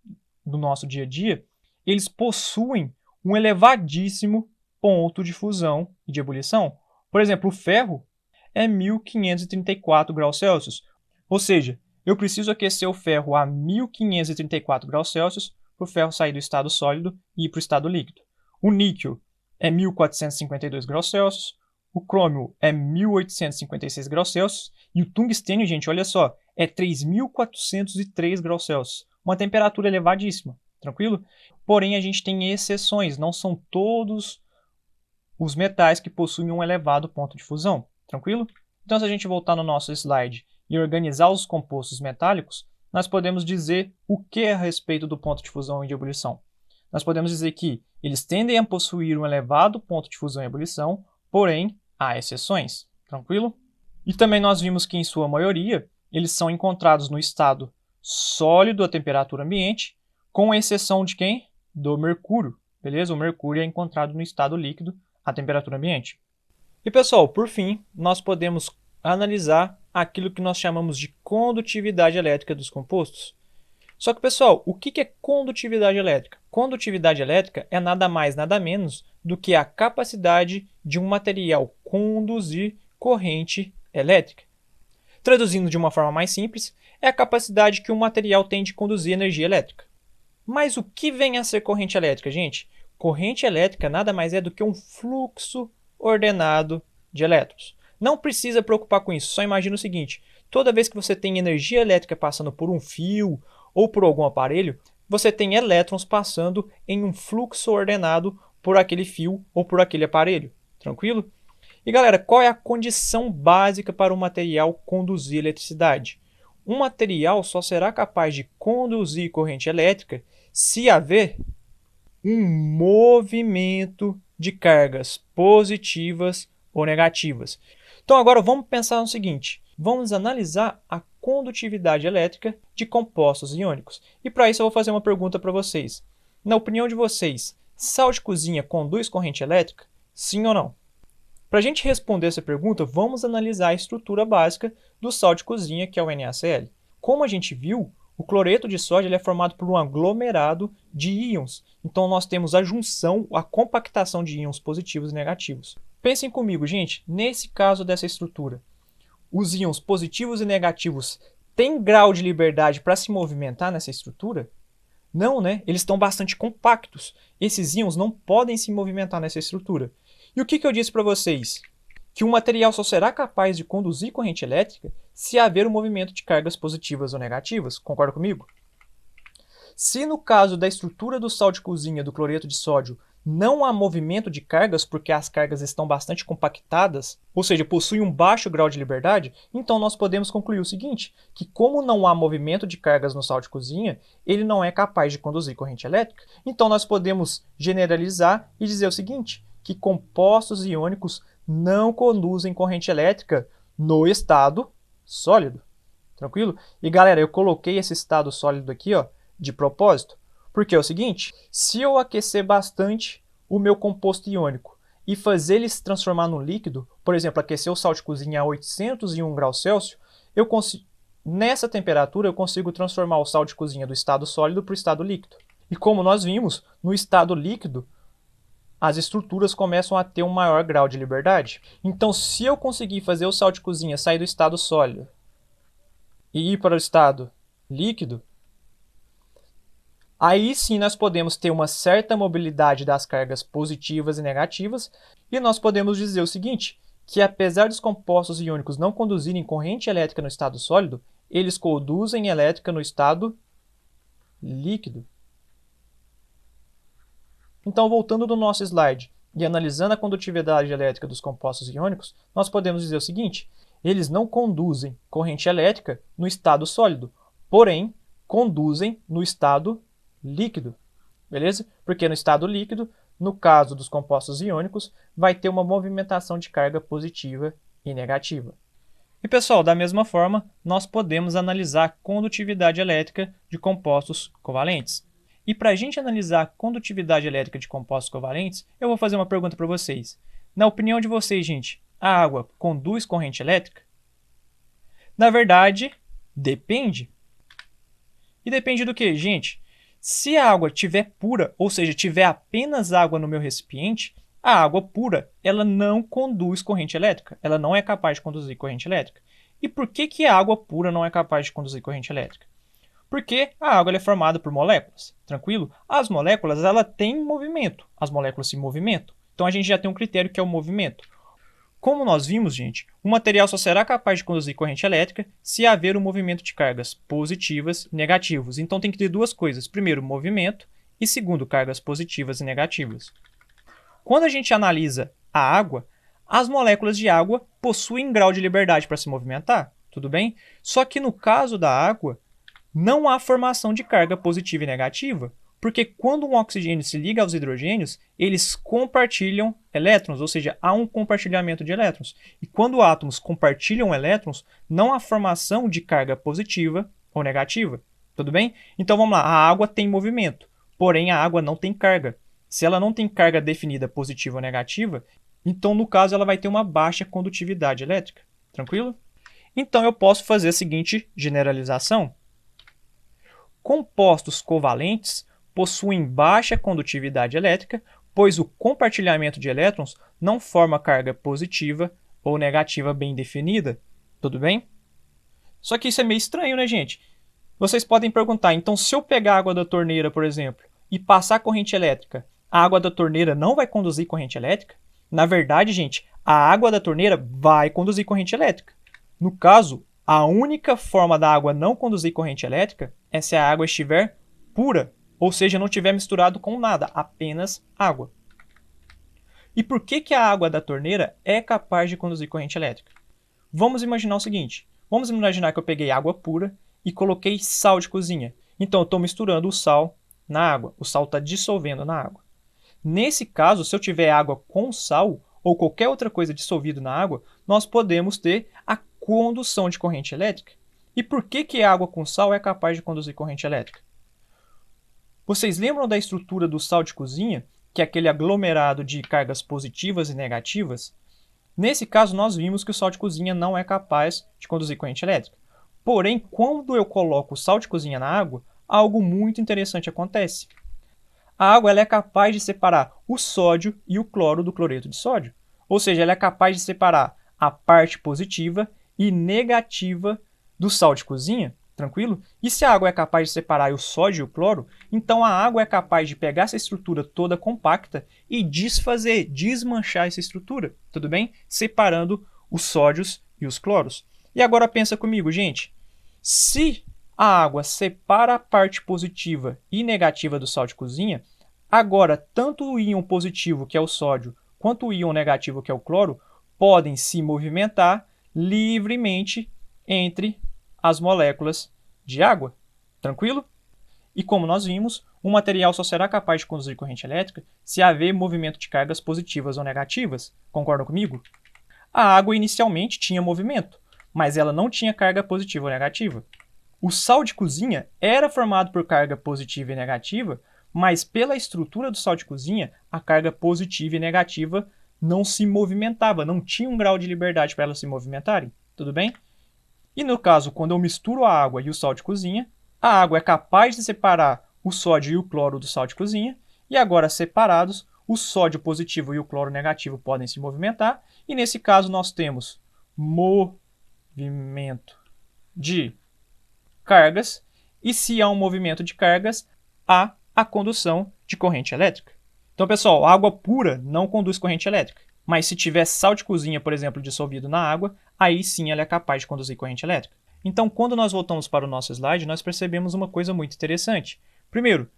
do nosso dia a dia, eles possuem um elevadíssimo ponto de fusão e de ebulição. Por exemplo, o ferro é 1534 graus Celsius, ou seja, eu preciso aquecer o ferro a 1534 graus Celsius para o ferro sair do estado sólido e ir para o estado líquido. O níquel é 1452 graus Celsius, o crômio é 1856 graus Celsius e o tungstênio, gente, olha só, é 3403 graus Celsius, uma temperatura elevadíssima, tranquilo? Porém, a gente tem exceções, não são todos os metais que possuem um elevado ponto de fusão, tranquilo? Então, se a gente voltar no nosso slide e organizar os compostos metálicos, nós podemos dizer o que a respeito do ponto de fusão e de ebulição. Nós podemos dizer que eles tendem a possuir um elevado ponto de fusão e ebulição, porém, há exceções, tranquilo? E também nós vimos que, em sua maioria, eles são encontrados no estado sólido à temperatura ambiente, com exceção de quem? Do mercúrio, beleza? O mercúrio é encontrado no estado líquido à temperatura ambiente. E pessoal, por fim, nós podemos analisar aquilo que nós chamamos de condutividade elétrica dos compostos. Só que, pessoal, o que é condutividade elétrica? Condutividade elétrica é nada mais, nada menos do que a capacidade de um material conduzir corrente elétrica. Traduzindo de uma forma mais simples, é a capacidade que um material tem de conduzir energia elétrica. Mas o que vem a ser corrente elétrica, gente? Corrente elétrica nada mais é do que um fluxo ordenado de elétrons. Não precisa preocupar com isso, só imagina o seguinte: toda vez que você tem energia elétrica passando por um fio ou por algum aparelho, você tem elétrons passando em um fluxo ordenado por aquele fio ou por aquele aparelho. Tranquilo? E galera, qual é a condição básica para um material conduzir eletricidade? Um material só será capaz de conduzir corrente elétrica se haver um movimento de cargas positivas ou negativas. Então agora vamos pensar no seguinte: vamos analisar a condutividade elétrica de compostos iônicos. E para isso eu vou fazer uma pergunta para vocês. Na opinião de vocês, sal de cozinha conduz corrente elétrica? Sim ou não? Para a gente responder essa pergunta, vamos analisar a estrutura básica do sal de cozinha, que é o NaCl. Como a gente viu, o cloreto de sódio ele é formado por um aglomerado de íons. Então nós temos a junção, a compactação de íons positivos e negativos. Pensem comigo, gente, nesse caso dessa estrutura, os íons positivos e negativos têm grau de liberdade para se movimentar nessa estrutura? Não, né? Eles estão bastante compactos. Esses íons não podem se movimentar nessa estrutura. E o que eu disse para vocês? Que um material só será capaz de conduzir corrente elétrica se haver um movimento de cargas positivas ou negativas. Concorda comigo? Se no caso da estrutura do sal de cozinha do cloreto de sódio não há movimento de cargas porque as cargas estão bastante compactadas, ou seja, possuem um baixo grau de liberdade, então nós podemos concluir o seguinte, que como não há movimento de cargas no sal de cozinha, ele não é capaz de conduzir corrente elétrica. Então nós podemos generalizar e dizer o seguinte, que compostos iônicos não conduzem corrente elétrica no estado sólido. Tranquilo? E galera, eu coloquei esse estado sólido aqui, ó, de propósito, porque é o seguinte, se eu aquecer bastante o meu composto iônico e fazer ele se transformar num líquido, por exemplo, aquecer o sal de cozinha a 801 graus Celsius, nessa temperatura eu consigo transformar o sal de cozinha do estado sólido para o estado líquido. E como nós vimos, no estado líquido, as estruturas começam a ter um maior grau de liberdade. Então, se eu conseguir fazer o sal de cozinha sair do estado sólido e ir para o estado líquido, aí sim nós podemos ter uma certa mobilidade das cargas positivas e negativas, e nós podemos dizer o seguinte, que apesar dos compostos iônicos não conduzirem corrente elétrica no estado sólido, eles conduzem elétrica no estado líquido. Então, voltando do nosso slide e analisando a condutividade elétrica dos compostos iônicos, nós podemos dizer o seguinte, eles não conduzem corrente elétrica no estado sólido, porém, conduzem no estado líquido, beleza? Porque no estado líquido, no caso dos compostos iônicos, vai ter uma movimentação de carga positiva e negativa. E pessoal, da mesma forma, nós podemos analisar a condutividade elétrica de compostos covalentes. E para a gente analisar a condutividade elétrica de compostos covalentes, eu vou fazer uma pergunta para vocês. Na opinião de vocês, gente, a água conduz corrente elétrica? Na verdade, depende. E depende do que, gente? Se a água estiver pura, ou seja, tiver apenas água no meu recipiente, a água pura ela não conduz corrente elétrica. Ela não é capaz de conduzir corrente elétrica. E por que a água pura não é capaz de conduzir corrente elétrica? Porque a água é formada por moléculas, tranquilo? As moléculas ela têm movimento, as moléculas se movimentam. Então a gente já tem um critério que é o movimento. Como nós vimos, gente, o material só será capaz de conduzir corrente elétrica se haver um movimento de cargas positivas e negativas. Então tem que ter duas coisas. Primeiro, movimento e segundo, cargas positivas e negativas. Quando a gente analisa a água, as moléculas de água possuem grau de liberdade para se movimentar, tudo bem? Só que no caso da água, não há formação de carga positiva e negativa, porque quando um oxigênio se liga aos hidrogênios, eles compartilham elétrons, ou seja, há um compartilhamento de elétrons. E quando átomos compartilham elétrons, não há formação de carga positiva ou negativa, tudo bem? Então vamos lá, a água tem movimento, porém a água não tem carga. Se ela não tem carga definida positiva ou negativa, então no caso ela vai ter uma baixa condutividade elétrica, tranquilo? Então eu posso fazer a seguinte generalização. Compostos covalentes possuem baixa condutividade elétrica, pois o compartilhamento de elétrons não forma carga positiva ou negativa bem definida. Tudo bem? Só que isso é meio estranho, né, gente? Vocês podem perguntar, então se eu pegar a água da torneira, por exemplo, e passar corrente elétrica, a água da torneira não vai conduzir corrente elétrica? Na verdade, gente, a água da torneira vai conduzir corrente elétrica. No caso, a única forma da água não conduzir corrente elétrica é se a água estiver pura, ou seja, não estiver misturado com nada, apenas água. E por que a água da torneira é capaz de conduzir corrente elétrica? Vamos imaginar o seguinte, vamos imaginar que eu peguei água pura e coloquei sal de cozinha. Então eu estou misturando o sal na água, o sal está dissolvendo na água. Nesse caso, se eu tiver água com sal ou qualquer outra coisa dissolvida na água, nós podemos ter a condução de corrente elétrica. E por que a água com sal é capaz de conduzir corrente elétrica? Vocês lembram da estrutura do sal de cozinha, que é aquele aglomerado de cargas positivas e negativas? Nesse caso, nós vimos que o sal de cozinha não é capaz de conduzir corrente elétrica. Porém, quando eu coloco o sal de cozinha na água, algo muito interessante acontece. A água ela é capaz de separar o sódio e o cloro do cloreto de sódio. Ou seja, ela é capaz de separar a parte positiva e negativa do sal de cozinha, tranquilo? E se a água é capaz de separar o sódio e o cloro, então a água é capaz de pegar essa estrutura toda compacta e desfazer, desmanchar essa estrutura, tudo bem? Separando os sódios e os cloros. E agora pensa comigo, gente. Se a água separa a parte positiva e negativa do sal de cozinha, agora tanto o íon positivo, que é o sódio, quanto o íon negativo, que é o cloro, podem se movimentar livremente entre as moléculas de água. Tranquilo? E como nós vimos, um material só será capaz de conduzir corrente elétrica se haver movimento de cargas positivas ou negativas. Concordam comigo? A água inicialmente tinha movimento, mas ela não tinha carga positiva ou negativa. O sal de cozinha era formado por carga positiva e negativa, mas pela estrutura do sal de cozinha, a carga positiva e negativa não se movimentava, não tinha um grau de liberdade para elas se movimentarem. Tudo bem? E no caso, quando eu misturo a água e o sal de cozinha, a água é capaz de separar o sódio e o cloro do sal de cozinha, e agora separados, o sódio positivo e o cloro negativo podem se movimentar, e nesse caso nós temos movimento de cargas, e se há um movimento de cargas, há a condução de corrente elétrica. Então, pessoal, a água pura não conduz corrente elétrica, mas se tiver sal de cozinha, por exemplo, dissolvido na água, aí sim ela é capaz de conduzir corrente elétrica. Então, quando nós voltamos para o nosso slide, nós percebemos uma coisa muito interessante. Primeiro,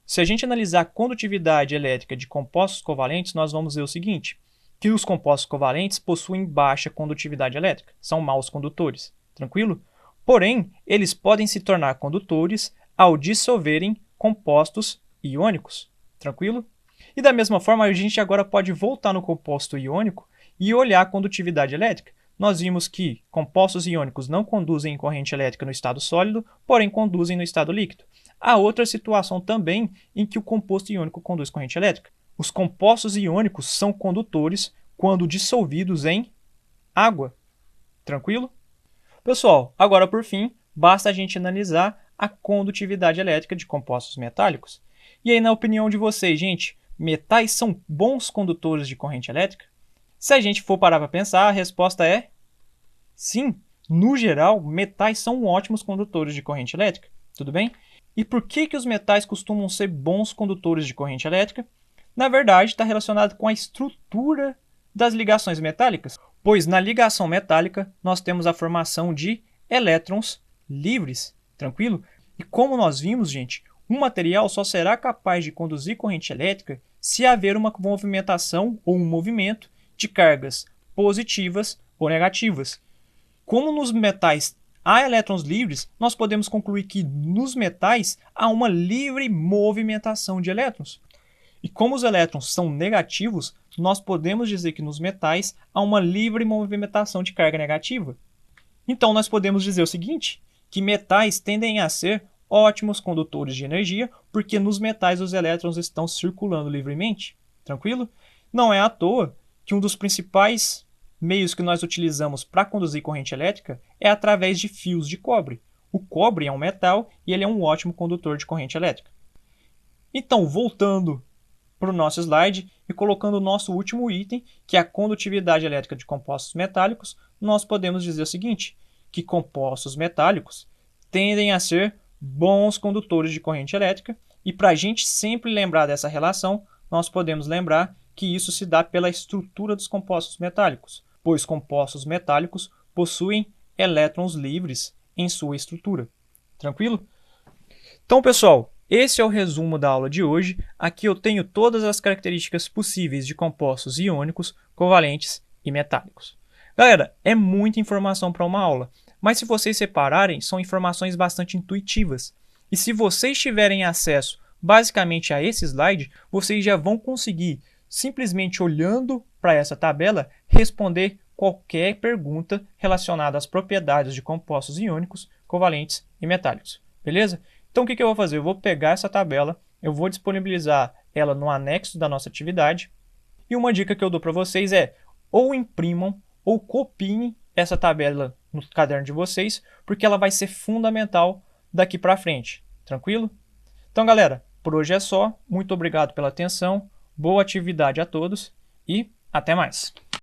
se a gente analisar a condutividade elétrica de compostos covalentes, nós vamos ver o seguinte, que os compostos covalentes possuem baixa condutividade elétrica, são maus condutores, tranquilo? Porém, eles podem se tornar condutores ao dissolverem compostos iônicos, tranquilo? E da mesma forma, a gente agora pode voltar no composto iônico e olhar a condutividade elétrica. Nós vimos que compostos iônicos não conduzem corrente elétrica no estado sólido, porém conduzem no estado líquido. Há outra situação também em que o composto iônico conduz corrente elétrica. Os compostos iônicos são condutores quando dissolvidos em água. Tranquilo? Pessoal, agora por fim, basta a gente analisar a condutividade elétrica de compostos metálicos. E aí, na opinião de vocês, gente, metais são bons condutores de corrente elétrica? Se a gente for parar para pensar, a resposta é sim. No geral, metais são ótimos condutores de corrente elétrica, tudo bem? E por que os metais costumam ser bons condutores de corrente elétrica? Na verdade, está relacionado com a estrutura das ligações metálicas, pois na ligação metálica nós temos a formação de elétrons livres, tranquilo? E como nós vimos, gente, um material só será capaz de conduzir corrente elétrica se haver uma movimentação ou um movimento de cargas positivas ou negativas. Como nos metais há elétrons livres, nós podemos concluir que nos metais há uma livre movimentação de elétrons. E como os elétrons são negativos, nós podemos dizer que nos metais há uma livre movimentação de carga negativa. Então nós podemos dizer o seguinte, que metais tendem a ser ótimos condutores de energia, porque nos metais os elétrons estão circulando livremente. Tranquilo? Não é à toa que um dos principais meios que nós utilizamos para conduzir corrente elétrica é através de fios de cobre. O cobre é um metal e ele é um ótimo condutor de corrente elétrica. Então, voltando para o nosso slide e colocando o nosso último item, que é a condutividade elétrica de compostos metálicos, nós podemos dizer o seguinte, que compostos metálicos tendem a ser bons condutores de corrente elétrica, e para a gente sempre lembrar dessa relação, nós podemos lembrar que isso se dá pela estrutura dos compostos metálicos, pois compostos metálicos possuem elétrons livres em sua estrutura. Tranquilo? Então, pessoal, esse é o resumo da aula de hoje. Aqui eu tenho todas as características possíveis de compostos iônicos, covalentes e metálicos. Galera, é muita informação para uma aula, mas se vocês separarem, são informações bastante intuitivas. E se vocês tiverem acesso basicamente a esse slide, vocês já vão conseguir, simplesmente olhando para essa tabela, responder qualquer pergunta relacionada às propriedades de compostos iônicos, covalentes e metálicos. Beleza? Então o que eu vou fazer? Eu vou pegar essa tabela, eu vou disponibilizar ela no anexo da nossa atividade, e uma dica que eu dou para vocês é ou imprimam ou copiem essa tabela no caderno de vocês, porque ela vai ser fundamental daqui para frente. Tranquilo? Então, galera, por hoje é só. Muito obrigado pela atenção, boa atividade a todos e até mais!